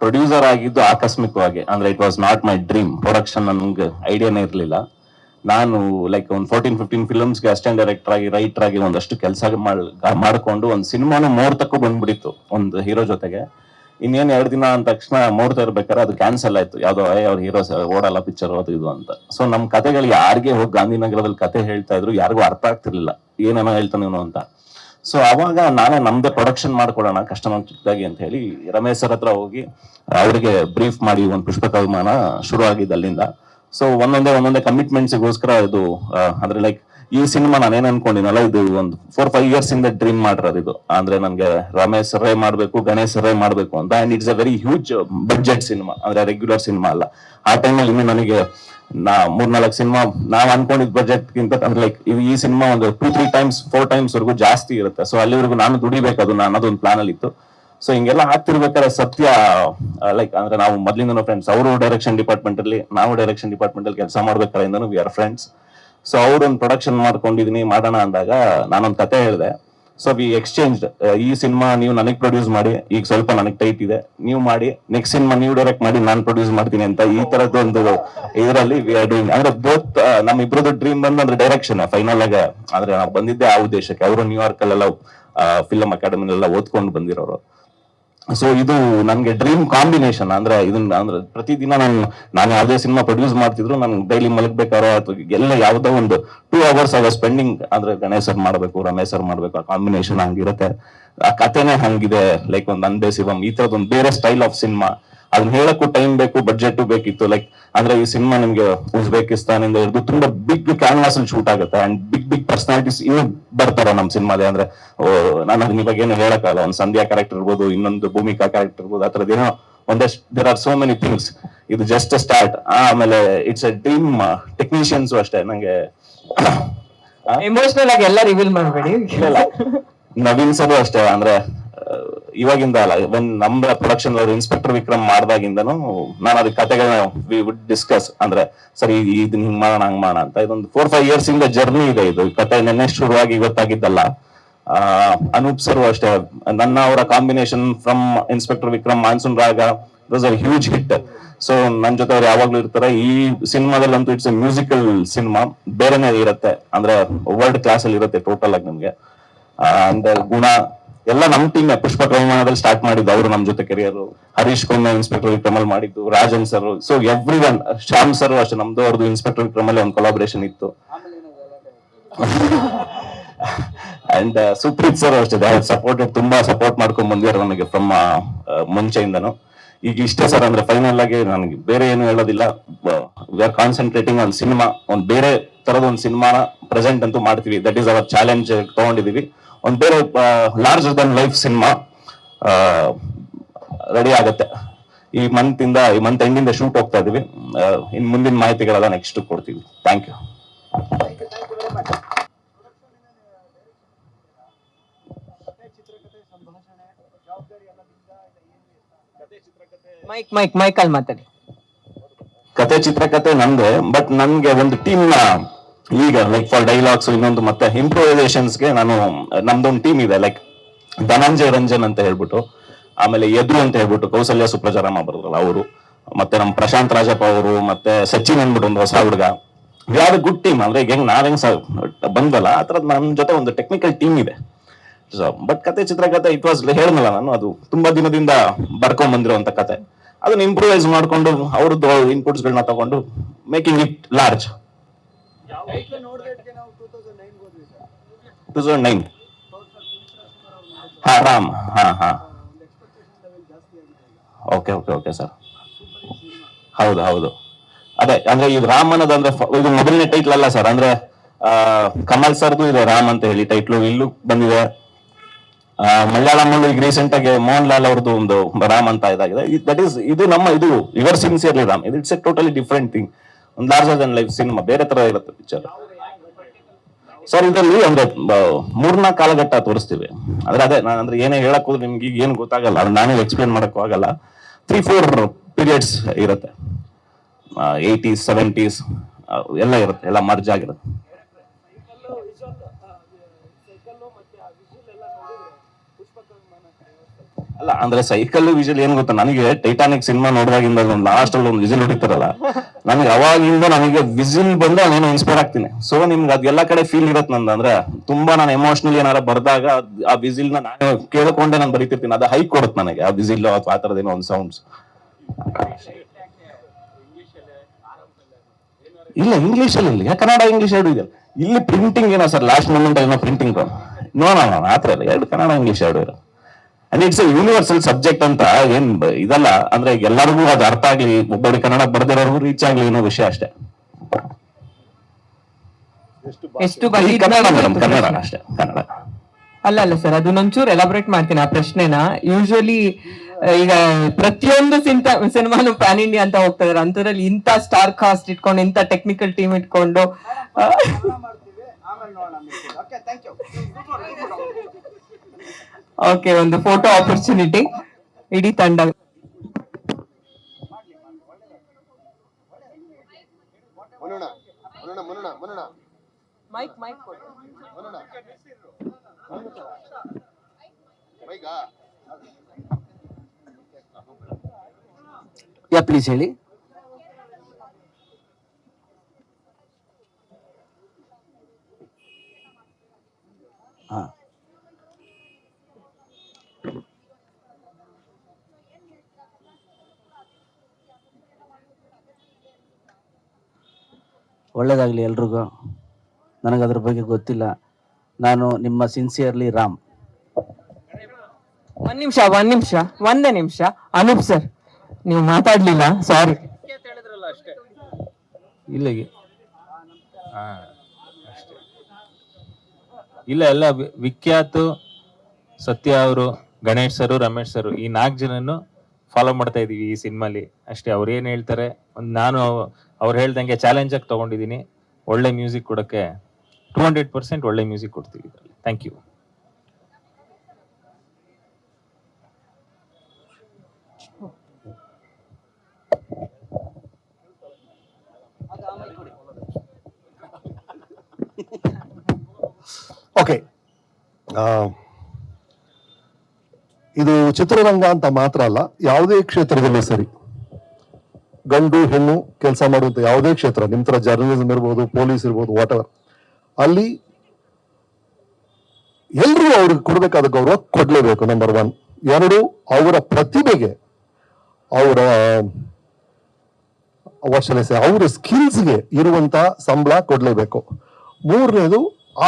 ಪ್ರೊಡ್ಯೂಸರ್ ಆಗಿದ್ದು ಆಕಸ್ಮಿಕವಾಗಿ, ಅಂದ್ರೆ it was not my dream. Production ನನ್ಗೆ ಐಡಿಯಾನೇ ಇರಲಿಲ್ಲ. ನಾನು ಲೈಕ್ ಒಂದು 14-15 ಫಿಲ್ಮ್ಸ್ಗೆ ಅಸಿಸ್ಟೆಂಟ್ ಡೈರೆಕ್ಟರ್ ಆಗಿ ರೈಟರ್ ಆಗಿ ಒಂದಷ್ಟು ಕೆಲಸ ಮಾಡ್ಕೊಂಡು ಒಂದು ಸಿನಿಮಾನು ಮುಹೂರ್ತಕ್ಕೂ ಬಂದ್ಬಿಟ್ಟಿತ್ತು ಒಂದು ಹೀರೋ ಜೊತೆಗೆ. ಇನ್ನೇನು 2 ದಿನ ಅಂದ ತಕ್ಷಣ ಮುಹೂರ್ತ ಇರ್ಬೇಕಾದ್ರೆ ಅದು ಕ್ಯಾನ್ಸಲ್ ಆಯ್ತು, ಯಾವ್ದೋ ಅವ್ರ ಹೀರೋ ಓಡಲ್ಲ ಪಿಕ್ಚರ್ ಅದು ಇದು ಅಂತ. ಸೊ ನಮ್ ಕತೆಗಳು ಯಾರಿಗೆ ಹೋಗಿ ಗಾಂಧಿನಗರದಲ್ಲಿ ಕತೆ ಹೇಳ್ತಾ ಇದ್ರು ಯಾರಿಗೂ ಅರ್ಥ ಆಗ್ತಿರ್ಲಿಲ್ಲ, ಏನೇನೋ ಹೇಳ್ತಾನೆ ಅಂತ. ಸೊ ಅವಾಗ ನಾನೇ ನಮ್ದೇ ಪ್ರೊಡಕ್ಷನ್ ಮಾಡ್ಕೊಡೋಣ ಕಸ್ಟಮರ್ ಚಿಕ್ಕದಾಗಿ ಅಂತ ಹೇಳಿ ರಮೇಶ್ ಸರ್ ಹತ್ರ ಹೋಗಿ ಅವರಿಗೆ ಬ್ರೀಫ್ ಮಾಡಿ ಒಂದು ಪುಷ್ಪಕ ವಿಮಾನ ಶುರು ಆಗಿದ್ದು ಅಲ್ಲಿಂದ. ಸೊ ಒಂದೊಂದೇ ಕಮಿಟ್ಮೆಂಟ್ಸ್ಗೋಸ್ಕರ ಇದು ಅಂದ್ರೆ ಲೈಕ್ ಈ ಸಿನಿಮಾ ನಾನು ಏನ್ ಅನ್ಕೊಂಡಿನಲ್ಲ, ಇದು ಒಂದು 4-5 ಇಯರ್ಸ್ ಇಂದ ಡ್ರೀಮ್ ಮಾಡಿರೋದು ಇದು. ಅಂದ್ರೆ ನನ್ಗೆ ರಮೇಶ್ ಸರೇ ಮಾಡ್ಬೇಕು, ಗಣೇಶ್ ಸರೇ ಮಾಡ್ಬೇಕು ಅಂತ. And it's a very huge budget cinema, ಅಂದ್ರೆ ರೆಗ್ಯುಲರ್ ಸಿನಿಮಾ ಅಲ್ಲ. ಆ ಟೈಮಲ್ಲಿ ಇನ್ನು ನನಗೆ 3-4 ಸಿನಿಮಾ ನಾವ್ ಅನ್ಕೊಂಡಿದ್ ಬಜೆಟ್ ಗಿಂತ ಅಂದ್ರೆ ಲೈಕ್ ಈ ಸಿನಿಮಾ ಒಂದು 2-3 ಟೈಮ್ಸ್ 4 ಟೈಮ್ಸ್ ವರೆಗೂ ಜಾಸ್ತಿ ಇರುತ್ತೆ. ಸೊ ಅಲ್ಲಿವರೆಗೂ ನಾನು ದುಡಿಬೇಕು, ಅದು ಅನ್ನೋದೊಂದು ಪ್ಲಾನ್ ಅಲ್ಲಿ ಇತ್ತು. ಸೊ ಹಿಂಗೆಲ್ಲ ಆಗ್ತಿರ್ಬೇಕಾದ್ರೆ ಸತ್ಯ ಲೈಕ್ ಅಂದ್ರೆ ನಾವು ಮೊದ್ಲಿಂದನೂ ಫ್ರೆಂಡ್ಸ್, ಅವರು ಡೈರೆಕ್ಷನ್ ಡಿಪಾರ್ಟ್ಮೆಂಟ್ ಅಲ್ಲಿ, ನಾವು ಡೈರೆಕ್ಷನ್ ಡಿಪಾರ್ಟ್ಮೆಂಟ್ ಅಲ್ಲಿ ಕೆಲಸ ಮಾಡ್ಬೇಕಾದ್ರಿಂದನೂ ವಿ ಆರ್ ಫ್ರೆಂಡ್ಸ್. ಸೊ ಅವ್ರೊಂದು ಪ್ರೊಡಕ್ಷನ್ ಮಾಡ್ಕೊಂಡಿದೀನಿ ಮಾಡೋಣ ಅಂದಾಗ ನಾನೊಂದು ಕತೆ ಹೇಳಿದೆ. ಸೊ ವಿ ಎಕ್ಸ್ಚೇಂಜ್, ಈ ಸಿನಿಮಾ ನೀವು ನನಗೆ ಪ್ರೊಡ್ಯೂಸ್ ಮಾಡಿ, ಈಗ ಸ್ವಲ್ಪ ನನಗೆ ಟೈಟ್ ಇದೆ, ನೀವು ಮಾಡಿ, ನೆಕ್ಸ್ಟ್ ಸಿನಿಮಾ ನೀವು ಡೈರೆಕ್ಟ್ ಮಾಡಿ, ನಾನು ಪ್ರೊಡ್ಯೂಸ್ ಮಾಡ್ತೀನಿ ಅಂತ. ಈ ತರದೊಂದು ಇದರಲ್ಲಿ ವಿ ಆರ್ ಡೂಯಿಂಗ್. ಅಂದ್ರೆ ಬೋತ್ ನಮ್ ಇಬ್ರದ್ದು ಡ್ರೀಮ್ ಬಂದು ಅಂದ್ರೆ ಡೈರೆಕ್ಷನ್ ಫೈನಲ್ ಆಗ. ಅಂದ್ರೆ ನಾವು ಬಂದಿದ್ದೆ ಆ ಉದ್ದೇಶಕ್ಕೆ. ಅವರು ನ್ಯೂಯಾರ್ಕ್ ಅಲ್ಲೆಲ್ಲ ಫಿಲ್ಮ್ ಅಕಾಡೆಮಿನೆಲ್ಲ ಓದ್ಕೊಂಡು ಬಂದಿರೋರು. ಸೊ ಇದು ನನ್ಗೆ ಡ್ರೀಮ್ ಕಾಂಬಿನೇಷನ್. ಅಂದ್ರೆ ಇದನ್ನ ಅಂದ್ರೆ ಪ್ರತಿದಿನ ನಾನು ಯಾವುದೇ ಸಿನಿಮಾ ಪ್ರೊಡ್ಯೂಸ್ ಮಾಡ್ತಿದ್ರು, ನಾನು ಡೈಲಿ ಮಲಗ್ಬೇಕಾರೋ ಅಥವಾ ಎಲ್ಲ ಯಾವ್ದೋ ಒಂದು 2 hours ಸ್ಪೆಂಡಿಂಗ್ ಅಂದ್ರೆ ಗಣೇಶ್ ಸರ್ ಮಾಡ್ಬೇಕು, ರಮೇಶ್ ಸರ್ ಮಾಡ್ಬೇಕು, ಆ ಕಾಂಬಿನೇಷನ್ ಹಂಗಿರುತ್ತೆ. ಆ ಕಥೆನೇ ಹಂಗಿದೆ. ಲೈಕ್ ಒಂದು ಅನ್ಬೇ ಶಿವಂ ಈ ತರದ್ ಒಂದು ಬೇರೆ ಸ್ಟೈಲ್ ಆಫ್ ಸಿನಿಮಾ. ಅದನ್ನ ಹೇಳಕ್ಕೂ ಟೈಮ್ ಬೇಕು, ಬಡ್ಜೆಟ್ ಬೇಕಿತ್ತು. ಲೈಕ್ ಅಂದ್ರೆ ಈ ಸಿನಿಮಾ ನಿಮ್ಗೆ ಉಜ್ಬೇಕಿಸ್ತಾನಿಂದ ಹಿಡಿದು ತುಂಬಾ ಬಿಗ್ ಕ್ಯಾನ್ವಾಸ್ ಅಲ್ಲಿ ಶೂಟ್ ಆಗುತ್ತೆ. ಅಂಡ್ ಬಿಗ್ ಪರ್ಸನಾಲಿಟೀಸ್ ಇನ್ನು ಬರ್ತಾರ ನಮ್ ಸಿನಿಮಾದೆ. ಅಂದ್ರೆ ನಾನು ಅದನ್ನ ಇವಾಗ ಏನು ಹೇಳಕ್ಕಾಗಲ್ಲ. ಒಂದು ಸಂಧ್ಯಾ ಕ್ಯಾರೆಕ್ಟರ್ ಇರ್ಬೋದು, ಇನ್ನೊಂದು ಭೂಮಿಕಾ ಕ್ಯಾರೆಕ್ಟರ್ ಇರ್ಬೋದು, ಆ ತರದ್ದೇನೋ ಒಂದಷ್ಟು there are so many things. ಇದು ಜಸ್ಟ್ ಸ್ಟಾರ್ಟ್. ಆಮೇಲೆ ಇಟ್ಸ್ ಅ ಡ್ರೀಮ್. ಟೆಕ್ನಿಷಿಯನ್ಸ್ ಅಷ್ಟೇ ನಂಗೆ ಎಮೋಷನಲ್ ಆಗಿ ಎಲ್ಲ ರಿವೀಲ್ ಮಾಡಬೇಡಿ. ನವೀನ್ ಸರ್ ಅಷ್ಟೇ. ಅಂದ್ರೆ ಇವಾಗಿಂದ ಅಲ್ಲ, ಒಂದ್ ನಮ್ಮ ಪ್ರೊಡಕ್ಷನ್ ಇನ್ಸ್ಪೆಕ್ಟರ್ ವಿಕ್ರಮ್ ಮಾಡ್ದಾಗಿಂದನು ನಾನು ಅದಕ್ಕೆ ಕತೆಗಳನ್ನ ವಿ ವುಡ್ ಡಿಸ್ಕಸ್. ಅಂದ್ರೆ ಸರಿ ಇದನ್ನ ಹಿಂಗ್ ಮಾಡೋಣ ಹಂಗ್ ಮಾಡೋಣ ಅಂತ. ಇದೊಂದು 4-5 ಇಯರ್ಸ್ ಇಂದ ಜರ್ನಿ ಇದೆ ಇದು. ಕತೆ ನೆನ್ನೆ ಶುರುವಾಗಿ ಇವತ್ತಾಗಿದ್ದಲ್ಲ. ಅನೂಪ್ ಸರ್ ಅಷ್ಟೇ. ನನ್ನ ಅವರ combination from inspector Vikram, monsoon Raga, those are huge hit. So ನನ್ ಜೊತೆ ಅವ್ರು ಯಾವಾಗ್ಲೂ ಇರ್ತಾರೆ. ಈ ಸಿನಿಮಾದಲ್ಲಂತೂ ಇಟ್ಸ್ ಎ ಮ್ಯೂಸಿಕಲ್ ಸಿನಿಮಾ, ಬೇರೆನೇ ಇರುತ್ತೆ. ಅಂದ್ರೆ ವರ್ಲ್ಡ್ ಕ್ಲಾಸ್ ಅಲ್ಲಿ ಇರುತ್ತೆ ಟೋಟಲ್ ಆಗಿ ನಮ್ಗೆ. ಅಂಡ್ ಗುಣ ಎಲ್ಲ ನಮ್ ಟೀಮ್ ಪುಷ್ಪಕ ವಿಮಾನದಲ್ಲಿ ಸ್ಟಾರ್ಟ್ ಮಾಡಿದ್ದು ಅವರು ನಮ್ ಜೊತೆ ಕೆರಿಯರ್. ಹರೀಶ್ ಕೊಮ್ಮೆ ಇನ್ಸ್ಪೆಕ್ಟರ್ ವಿಕ್ರಮ್ ಅಲ್ಲಿ ಮಾಡಿದ್ದು, Rajan sir. So every one, Shyam sir ಅಷ್ಟೇ. ನಮ್ದು ಅವ್ರದ್ದು ಇನ್ಸ್ಪೆಕ್ಟರ್ ವಿಕ್ರಮ್ ಅಲ್ಲಿ ಒಂದು ಕೊಲಾಬರೇಷನ್ ಇತ್ತು. ಅಂಡ್ ಸುಪ್ರೀತ್ ಸರ್ ಅಷ್ಟೇ ಸಪೋರ್ಟೆಡ್, ತುಂಬಾ ಸಪೋರ್ಟ್ ಮಾಡ್ಕೊಂಡ್ ಬಂದಿರೋ ನನಗೆ ಫ್ರಮ್ ಮುಂಚೆಯಿಂದನು. ಈಗ ಇಷ್ಟೇ ಸರ್. ಅಂದ್ರೆ ಫೈನಲ್ ಆಗಿ ನನಗೆ ಬೇರೆ ಏನು ಹೇಳೋದಿಲ್ಲ. We are concentrating on cinema. ಒಂದ್ ಬೇರೆ ತರದ ಒಂದು ಸಿನಿಮಾನ ಪ್ರೆಸೆಂಟ್ ಅಂತೂ ಮಾಡ್ತೀವಿ. ದಟ್ ಈಸ್ ಅವರ್ ಚಾಲೆಂಜ್ ತಗೊಂಡಿದೀವಿ. ಒಂದ್ ಬೇರೆ larger than life cinema ready ಆಗುತ್ತೆ. ಈ ಮಂತ್ ಎಂಡಿಂದ ಶೂಟ್ ಹೋಗ್ತಾ ಇದೀವಿ. ಇನ್ ಮುಂದಿನ ಮಾಹಿತಿಗಳೆಲ್ಲ ನೆಕ್ಸ್ಟ್ ಕೊಡ್ತೀವಿ. Thank you. ಮೈಕ್ ಅಲ್ಲಿ ಮಾತಾಡಿ. ಕತೆ ಚಿತ್ರಕಥೆ ನಂದೆ, ಬಟ್ ನನ್ಗೆ ಒಂದು ಟೀಮ್ ನ ಈಗ ಲೈಕ್ ಫಾರ್ ಡೈಲಾಗ್ಸ್ ಇನ್ನೊಂದು ಮತ್ತೆ ಇಂಪ್ರೂವೈಸೇಷನ್ಸ್ಗೆ ನಾನು ನಮ್ದೊಂದು ಟೀಮ್ ಇದೆ. ಲೈಕ್ ಧನಂಜಯ ರಂಜನ್ ಅಂತ ಹೇಳ್ಬಿಟ್ಟು, ಆಮೇಲೆ ಎದ್ರು ಅಂತ ಹೇಳ್ಬಿಟ್ಟು ಕೌಸಲ್ಯ ಸುಪ್ರಜಾರಾಮ ಬರೋದ್ರಲ್ಲ ಅವರು, ಮತ್ತೆ ನಮ್ ಪ್ರಶಾಂತ್ ರಾಜಪ್ಪ ಅವರು, ಮತ್ತೆ ಸಚಿನ್ ಅಂದ್ಬಿಟ್ಟು ಒಂದು ಹೊಸ ಹುಡುಗ. We are good team. ಅಂದ್ರೆ ಈಗ ಬಂದ್ವಲ್ಲ ಆ ತರದ್ ನಮ್ ಜೊತೆ ಒಂದು ಟೆಕ್ನಿಕಲ್ ಟೀಮ್ ಇದೆ. ಬಟ್ ಕತೆ ಚಿತ್ರಕಥೆ ಇಟ್ ವಾಸ್ ಹೇಳಿದ್ನಲ್ಲ ನಾನು, ಅದು ತುಂಬಾ ದಿನದಿಂದ ಬರ್ಕೊಂಡ್ ಬಂದಿರುವಂತ ಕತೆ. ಅದನ್ನ ಇಂಪ್ರೂವೈಸ್ ಮಾಡ್ಕೊಂಡು ಅವ್ರದ್ದು ಇನ್ಪುಟ್ಸ್ ಗಳನ್ನ ತಗೊಂಡು ಮೇಕಿಂಗ್ ಇಟ್ ಲಾರ್ಜ್. 2009 ಹಾ ರಾಮ್. ಹಾ ಓಕೆ ಸರ್. ಹೌದು ಅದೇ. ಅಂದ್ರೆ ಇದು ರಾಮ್ ಅನ್ನೋದಂದ್ರೆ ಇದು ಮೊದಲನೇ ಟೈಟ್ಲ್ ಅಲ್ಲ ಸರ್. ಅಂದ್ರೆ ಕಮಲ್ ಸರ್ದು ಇದೆ ರಾಮ್ ಅಂತ ಹೇಳಿ ಟೈಟ್ಲು, ಇಲ್ಲೂ ಬಂದಿದೆ. ಮಲಯಾಳಂ ಈಗ ರೀಸೆಂಟ್ ಆಗಿ ಮೋಹನ್ ಲಾಲ್ ಅವ್ರದ್ದು ಒಂದು ರಾಮ್ ಅಂತ ಇದಾಗಿದೆ. ದಟ್ ಈಸ್ ಇದು your sincerely Ram. It's A totally different thing. ಒಂದು ಲಾರ್ಜರ್ ದನ್ ಲೈಫ್ ಸಿನಿಮಾ, ಬೇರೆ ತರ ಇರುತ್ತೆ ಪಿಕ್ಚರ್. ಸರ್ ಇದರಲ್ಲಿ ಅಂದ್ರೆ 3-4 ಕಾಲಘಟ್ಟ ತೋರಿಸ್ತೀವಿ. ಅಂದ್ರೆ ಅದೇ ನಾನು ಅಂದ್ರೆ ಏನೇ ಹೇಳಕ್ ಹೋದ್ರೆ ನಿಮ್ಗೆ ಈಗ ಏನು ಗೊತ್ತಾಗಲ್ಲ, ಅದು ನಾನೇ ಎಕ್ಸ್ಪ್ಲೇನ್ ಮಾಡಕ್ಕೂ ಆಗಲ್ಲ. 3-4 ಪೀರಿಯಡ್ಸ್ ಇರುತ್ತೆ. 80s 70s ಎಲ್ಲ ಇರುತ್ತೆ, ಎಲ್ಲ ಮರ್ಜ್ ಆಗಿರುತ್ತೆ. ಅಲ್ಲ ಅಂದ್ರೆ ಸೈಕಲ್ ವಿಷಲ್ ಏನ್ ಗೊತ್ತಾ, ನನಗೆ ಟೈಟಾನಿಕ್ ಸಿನಿಮಾ ನೋಡಿದಾಗಿಂದ ಲಾಸ್ಟ್ ಅಲ್ಲಿ ಒಂದು ವಿಸಿಲ್ ಹೊಡಿತಾರಲ್ಲ, ನನಗೆ ಅವಾಗಿಂದ ನನಗೆ ವಿಸಿಲ್ ಬಂದ್ರೆ ನಾನು ಇನ್ಸ್ಪೈರ್ ಆಗ್ತೀನಿ. ಸೊ ನಿಮ್ಗೆ ಅದೆಲ್ಲ ಕಡೆ ಫೀಲ್ ಇರತ್ತೆ ನಂದು. ಅಂದ್ರೆ ತುಂಬಾ ನಾನು ಎಮೋಷನಲಿ ಏನಾರ ಬರ್ದಾಗ ಆ ವಿಸಿಲ್ ನ ನಾನು ಕೇಳ್ಕೊಂಡೆ ನಾನು ಬರೀತಿರ್ತೀನಿ. ಅದು ಹೈಕ್ ಕೊಡುತ್ತೆ ನನಗೆ ಆ ವಿಸಿಲ್ ಅಥವಾ ಆ ತರದೇನೋ ಒಂದು ಸೌಂಡ್ಸ್. ಇಲ್ಲ ಇಂಗ್ಲಿಷ್ ಅಲ್ಲಿ ಇಲ್ಲ, ಕನ್ನಡ ಇಂಗ್ಲಿಷ್ ಎರಡು ಇದೆ. ಇಲ್ಲಿ ಪ್ರಿಂಟಿಂಗ್ ಏನೋ ಸರ್ ಲಾಸ್ಟ್ ಮೂಮೆಂಟ್ ಏನೋ ಪ್ರಿಂಟಿಂಗ್ ನೋ ಆತರ ಇಲ್ಲ, ಎರಡು ಕನ್ನಡ ಇಂಗ್ಲಿಷ್ ಎರಡು ಇರೋ. And it's A universal subject ಅಂತ ಏನ್ ಇದಲ್ಲ. ಅಂದ್ರೆ ಎಲ್ಲರಿಗೂ ಅದು ಅರ್ಥ ಆಗ್ಲಿ, ಒಬ್ಬರಿಗೆ ಕನ್ನಡ ಬರ್ದಿರೋರ್ಗು ರೀಚ್ ಆಗ್ಲಿ ಅನ್ನೋ ವಿಷಯ ಅಷ್ಟೇ. ಎಷ್ಟು ಬಗೆ ಕನ್ನಡ ಮೇಡಮ್, ಕನ್ನಡ ಅಷ್ಟೇ, ಕನ್ನಡ. ಅಲ್ಲ ಸರ್, ಅದನ್ನೊಂಚೂರು ಎಲಾಬ್ರೇಟ್ ಮಾಡ್ತೀನಿ ಆ ಪ್ರಶ್ನೆನ. ಯೂಶುವಲಿ ಈಗ ಪ್ರತಿಯೊಂದು ಸಿನಿಮಾನು ಪ್ಯಾನ್ ಇಂಡಿಯಾ ಅಂತ ಹೋಗ್ತಾ ಇದಾರೆ, ಅಂತದ್ರಲ್ಲಿ ಇಂಥ ಸ್ಟಾರ್ ಕಾಸ್ಟ್ ಇಟ್ಕೊಂಡು ಇಂಥ ಟೆಕ್ನಿಕಲ್ ಟೀಮ್ ಇಟ್ಕೊಂಡು ಓಕೆ, ಒಂದು ಫೋಟೋ ಆಪರ್ಚುನಿಟಿ ಇಡೀ ತಂಡ. ಯಾ ಪ್ಲೀಸ್ ಹೇಳಿ. ಹಾ, ಒಳ್ಳೇದಾಗಲಿ ಎಲ್ರಿಗೂ. ನನಗದ್ರ ಬಗ್ಗೆ ಗೊತ್ತಿಲ್ಲ. ನಾನು ನಿಮ್ಮ ಸಿನ್ಸಿಯರ್ಲಿ ರಾಮ್. ಒಂದೇ ನಿಮಿಷ ಅನೂಪ್ ಸರ್, ನೀವು ಮಾತಾಡ್ಲಿಲ್ಲ, ಸಾರಿ. ಇಲ್ಲ ಇಲ್ಲ ಎಲ್ಲ ವಿಖ್ಯಾತ್, ಸತ್ಯ ಅವರು, ಗಣೇಶ್ ಸರು, ರಮೇಶ್ ಸರು, ಈ 4 ಜನನು ಫಾಲೋ ಮಾಡ್ತಾ ಇದೀವಿ ಈ ಸಿನಿಮಾಲಿ ಅಷ್ಟೇ. ಅವ್ರು ಏನ್ ಹೇಳ್ತಾರೆ, ನಾನು ಅವ್ರು ಹೇಳ್ದಂಗೆ ಚಾಲೆಂಜ್ ಆಗಿ ತಗೊಂಡಿದ್ದೀನಿ. ಒಳ್ಳೆ ಮ್ಯೂಸಿಕ್ ಕೊಡೋಕ್ಕೆ 200% ಒಳ್ಳೆ ಮ್ಯೂಸಿಕ್ ಕೊಡ್ತೀವಿ ಇದರಲ್ಲಿ. Thank you. ಓಕೆ, ಇದು ಚಿತ್ರರಂಗ ಅಂತ ಮಾತ್ರ ಅಲ್ಲ, ಯಾವುದೇ ಕ್ಷೇತ್ರದಲ್ಲೂ ಸರಿ, ಗಂಡು ಹೆಣ್ಣು ಕೆಲಸ ಮಾಡುವಂತ ಯಾವುದೇ ಕ್ಷೇತ್ರ, ನಿಮ್ ತರ ಜರ್ನಲಿಸಮ್ ಇರ್ಬೋದು, ಪೊಲೀಸ್ ಇರ್ಬೋದು, ವಾಟ್ ಎವರ್, ಅಲ್ಲಿ ಎಲ್ರಿಗೂ ಅವ್ರಿಗೆ ಕೊಡ್ಬೇಕಾದ ಗೌರವ ಕೊಡ್ಲೇಬೇಕು. ನಂಬರ್ 1. 2, ಅವರ ಪ್ರತಿಭೆಗೆ, ಅವರ ಅವರ ಸ್ಕಿಲ್ಸ್ಗೆ ಇರುವಂತ ಸಂಬಳ ಕೊಡ್ಲೇಬೇಕು. 3ನೇದು,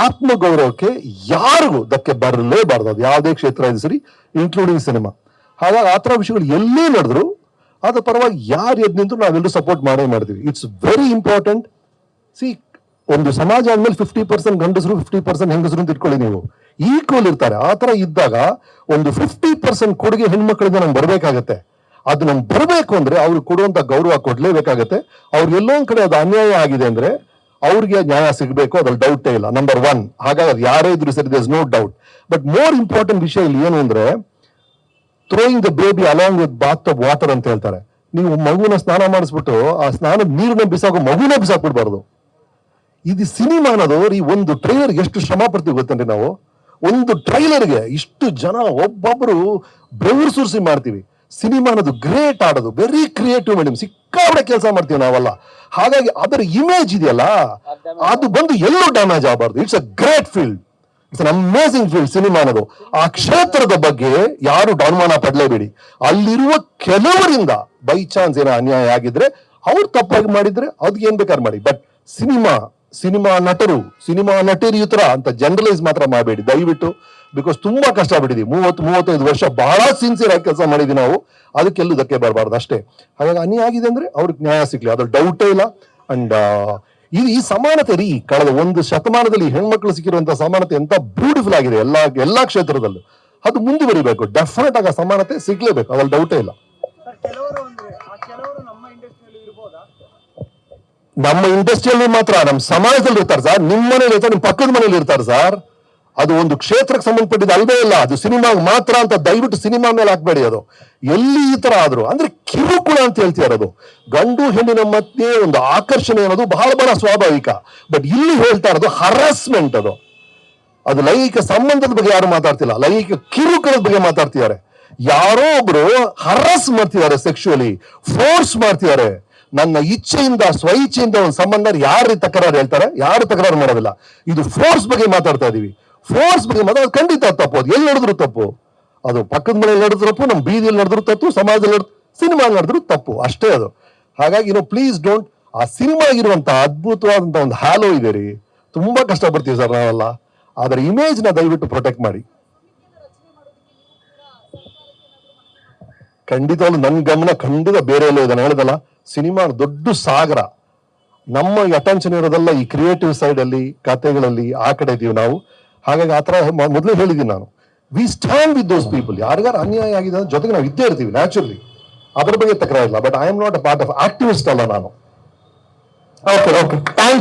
ಆತ್ಮಗೌರವಕ್ಕೆ ಯಾರಿಗೂ ಧಕ್ಕೆ ಬರಲೇಬಾರ್ದು, ಅದು ಯಾವುದೇ ಕ್ಷೇತ್ರ ಇದೆ ಸರಿ, ಇನ್ಕ್ಲೂಡಿಂಗ್ ಸಿನಿಮಾ. ಹಾಗಾಗಿ ಆ ಥರ ವಿಷಯಗಳು ಎಲ್ಲೇ ನಡೆದ್ರು ಅದ್ರ ಪರವಾಗಿ ಯಾರು ಎದ್ದು ನಿಂತು ನಾವೆಲ್ಲರೂ ಸಪೋರ್ಟ್ ಮಾಡೇ ಮಾಡ್ತೀವಿ. It's very important. ಸಿ, ಒಂದು ಸಮಾಜ ಅಂದ್ಮೇಲೆ 50% ಗಂಡಸರು 50% ಹೆಂಗಸರು ಅಂತ ಇಟ್ಕೊಳ್ಳಿ, ನೀವು ಈಕ್ವಲ್ ಇರ್ತಾರೆ. ಆ ತರ ಇದ್ದಾಗ ಒಂದು 50% ಕೊಡುಗೆ ಹೆಣ್ಮಕ್ಳಿಂದ ನಮ್ಗೆ ಬರ್ಬೇಕಾಗತ್ತೆ. ಅದು ನಮ್ಗೆ ಬರಬೇಕು ಅಂದ್ರೆ ಅವ್ರಿಗೆ ಕೊಡುವಂತ ಗೌರವ ಕೊಡ್ಲೇಬೇಕಾಗತ್ತೆ. ಅವ್ರಿಗೆ ಎಲ್ಲೋ ಒಂದ್ ಕಡೆ ಅದು ಅನ್ಯಾಯ ಆಗಿದೆ ಅಂದ್ರೆ ಅವ್ರಿಗೆ ನ್ಯಾಯ ಸಿಗಬೇಕು, ಅದ್ರಲ್ಲಿ ಡೌಟೇ ಇಲ್ಲ. ನಂಬರ್ 1. ಹಾಗಾಗಿ ಅದು ಯಾರೇ ಇದ್ರು ಸರಿ, there is no doubt. But more important ವಿಷಯ ಇಲ್ಲಿ ಏನು ಅಂದ್ರೆ, throwing the baby along with bath of water ಅಂತ ಹೇಳ್ತಾರೆ. ನೀವು ಮಗುನ ಸ್ನಾನ ಮಾಡಿಸ್ಬಿಟ್ಟು ಆ ಸ್ನಾನದ ನೀರನ್ನ ಬಿಸಾಕೋ ಮಗುನ ಬಿಸಾಕ್ಬಿಡ್ಬಾರ್ದು. ಇದು ಸಿನಿಮಾ ಅನ್ನೋದು, ಈ ಒಂದು ಟ್ರೈಲರ್ ಎಷ್ಟು ಶ್ರಮ ಪಡ್ತೀವಿ ಗೊತ್ತಂದ್ರೆ ನಾವು. ಒಂದು ಟ್ರೈಲರ್ಗೆ ಇಷ್ಟು ಜನ ಒಬ್ಬೊಬ್ರು ಬೆವರು ಸುರಿಸಿ ಮಾಡ್ತೀವಿ. ಸಿನಿಮಾ ಅನ್ನೋದು ಗ್ರೇಟ್ ಆಡೋದು, ವೆರಿ ಕ್ರಿಯೇಟಿವ್ ಮೇಡಮ್, ಸಿಕ್ಕಾಪಟ್ಟೆ ಕೆಲಸ ಮಾಡ್ತೀವಿ ನಾವೆಲ್ಲ. ಹಾಗಾಗಿ ಅದರ ಇಮೇಜ್ ಇದೆಯಲ್ಲ, ಅದು ಬಂದು ಎಲ್ಲೂ ಡ್ಯಾಮೇಜ್ ಆಗಬಾರ್ದು. It's a great field, it's an amazing field cinema ಅನ್ನೋದು. ಆ ಕ್ಷೇತ್ರದ ಬಗ್ಗೆ ಯಾರು ಡೌನ್ಮಾನ ಪಡ್ಲೇಬೇಡಿ. ಅಲ್ಲಿರುವ ಕೆಲವರಿಂದ ಬೈ ಚಾನ್ಸ್ ಏನೋ ಅನ್ಯಾಯ ಆಗಿದ್ರೆ, ಅವ್ರು ತಪ್ಪಾಗಿ ಮಾಡಿದ್ರೆ ಅದಕ್ಕೆ ಏನ್ ಬೇಕಾದ್ರೆ ಮಾಡಿ. ಬಟ್ ಸಿನಿಮಾ ನಟರಿಯುತರ ಅಂತ ಜನರಲೈಸ್ ಮಾತ್ರ ಮಾಡಬೇಡಿ ದಯವಿಟ್ಟು. ಬಿಕಾಸ್ ತುಂಬಾ ಕಷ್ಟ ಬಿಟ್ಟಿದ್ದೀವಿ. 30-35 ವರ್ಷ ಬಹಳ ಸಿನ್ಸಿಯರ್ ಆಗಿ ಕೆಲಸ ಮಾಡಿದ್ವಿ ನಾವು. ಅದಕ್ಕೆಲ್ಲೂ ಧಕ್ಕೆ ಬರಬಾರ್ದು ಅಷ್ಟೇ. ಹಾಗಾಗಿ ಅನ್ಯಾಯ ಆಗಿದೆ ಅಂದ್ರೆ ಅವ್ರಿಗೆ ನ್ಯಾಯ ಸಿಗ್ಲಿ, ಅದ್ರ ಡೌಟೇ ಇಲ್ಲ. ಅಂಡ್ ಈ ಸಮಾನತೆ ರೀ, ಕಳೆದ 1 ಶತಮಾನದಲ್ಲಿ ಹೆಣ್ಮಕ್ಳು ಸಿಕ್ಕಿರುವಂತಹ ಸಮಾನತೆ ಎಂತ ಬ್ಯೂಟಿಫುಲ್ ಆಗಿದೆ ಎಲ್ಲಾ ಕ್ಷೇತ್ರದಲ್ಲೂ. ಅದು ಮುಂದುವರಿಬೇಕು. ಡೆಫಿನೆಟ್ ಆಗಿ ಸಮಾನತೆ ಸಿಗ್ಲೇಬೇಕು, ಅದ್ರಲ್ಲಿ ಡೌಟೇ ಇಲ್ಲ. ನಮ್ಮ ಇಂಡಸ್ಟ್ರಿಯಲ್ಲಿ ಮಾತ್ರ, ನಮ್ಮ ಸಮಾಜದಲ್ಲಿ ಇರ್ತಾರೆ ಸರ್, ನಿಮ್ಮ ಮನೇಲಿ ಇರ್ತಾರೆ, ನಿಮ್ಮ ಪಕ್ಕದ ಮನೇಲಿ ಇರ್ತಾರೆ ಸರ್. ಅದು ಒಂದು ಕ್ಷೇತ್ರಕ್ಕೆ ಸಂಬಂಧಪಟ್ಟಿದ್ದು ಅಲ್ವೇ ಇಲ್ಲ, ಅದು ಸಿನಿಮಾಗೆ ಮಾತ್ರ ಅಂತ ದಯವಿಟ್ಟು ಸಿನಿಮಾ ಮೇಲೆ ಹಾಕ್ಬೇಡಿ. ಅದು ಎಲ್ಲಿ ಈ ತರ ಆದ್ರು ಅಂದ್ರೆ ಕಿರುಕುಳ ಅಂತ ಹೇಳ್ತಿರೋದು. ಗಂಡು ಹೆಣ್ಣಿನ ಮಧ್ಯೆ ಒಂದು ಆಕರ್ಷಣೆ ಅನ್ನೋದು ಬಹಳ ಸ್ವಾಭಾವಿಕ. ಬಟ್ ಇಲ್ಲಿ ಹೇಳ್ತಾ ಇರೋದು ಹರಾಸ್ಮೆಂಟ್. ಅದು ಲೈಂಗಿಕ ಸಂಬಂಧದ ಬಗ್ಗೆ ಯಾರು ಮಾತಾಡ್ತಿಲ್ಲ, ಲೈಂಗಿಕ ಕಿರುಕುಳದ ಬಗ್ಗೆ ಮಾತಾಡ್ತಿದ್ದಾರೆ. ಯಾರೋ ಒಬ್ರು ಹರಸ್ ಮಾಡ್ತಿದ್ದಾರೆ, ಸೆಕ್ಷುವಲಿ ಫೋರ್ಸ್ ಮಾಡ್ತಿದ್ದಾರೆ. ನನ್ನ ಇಚ್ಛೆಯಿಂದ ಸ್ವ ಇಚ್ಛೆಯಿಂದ ಒಂದು ಸಂಬಂಧ ಯಾರು ತಕರಾರು ಹೇಳ್ತಾರೆ? ಯಾರು ತಕರಾರು ಮಾಡೋದಿಲ್ಲ. ಇದು ಫೋರ್ಸ್ ಬಗ್ಗೆ ಮಾತಾಡ್ತಾ ಇದೀವಿ. ಫೋರ್ಸ್ ಬಗ್ಗೆ ಮಾತಾಡೋದು ಖಂಡಿತ ತಪ್ಪು. ಅದು ಎಲ್ಲಿ ನಡೆದ್ರು ತಪ್ಪು. ಅದು ಪಕ್ಕದ ಮನೆಯಲ್ಲಿ ನಡೆದ್ರು ತಪ್ಪು, ನಮ್ಮ ಬೀದಿಯಲ್ಲಿ ನಡೆದ್ರು ತಪ್ಪು, ಸಮಾಜದಲ್ಲಿ ಸಿನಿಮಾ ನಡೆದ್ರು ತಪ್ಪು, ಅಷ್ಟೇ ಅದು. ಹಾಗಾಗಿ ಪ್ಲೀಸ್ ಡೋಂಟ್. ಆ ಸಿನಿಮಾಗಿರುವಂತಹ ಅದ್ಭುತವಾದಂತ ಒಂದು ಹ್ಯಾಲೋ ಇದೆ ರೀ, ತುಂಬಾ ಕಷ್ಟಪಡ್ತೀವಿ ಸರ್ ನಾವೆಲ್ಲ. ಅದರ ಇಮೇಜ್ ನ ದಯವಿಟ್ಟು ಪ್ರೊಟೆಕ್ಟ್ ಮಾಡಿ. ಖಂಡಿತವಾಗ್ಲು ನನ್ನ ಗಮನ ಖಂಡಿತ ಬೇರೆ ಎಲ್ಲೋ ಇದೆ. ನಾನು ಹೇಳ್ದಲ್ಲ, ಸಿನಿಮಾ ದೊಡ್ಡ ಸಾಗರ. ನಮ್ಮ ಅಟೆನ್ಷನ್ ಇರೋದೆಲ್ಲ ಈ ಕ್ರಿಯೇಟಿವ್ ಸೈಡ್ ಅಲ್ಲಿ, ಕಥೆಗಳಲ್ಲಿ ಆ ಕಡೆ ಇದೀವಿ ನಾವು. ಹಾಗಾಗಿ ಆತರ ಮೊದಲೇ ಹೇಳಿದ್ದೀನಿ ನಾನು, we stand with those people. ಯಾರಿಗಾರ ಅನ್ಯಾಯ ಆಗಿದೆ ಜೊತೆಗೆ ನಾವು ಇದ್ದೇ ಇರ್ತೀವಿ ನ್ಯಾಚುರಲಿ, ಅದರ ಬಗ್ಗೆ ತಕರಾರಿಲ್ಲ. But I am not a part of activist ಅಲ್ಲ ನಾನು. ಓಕೆ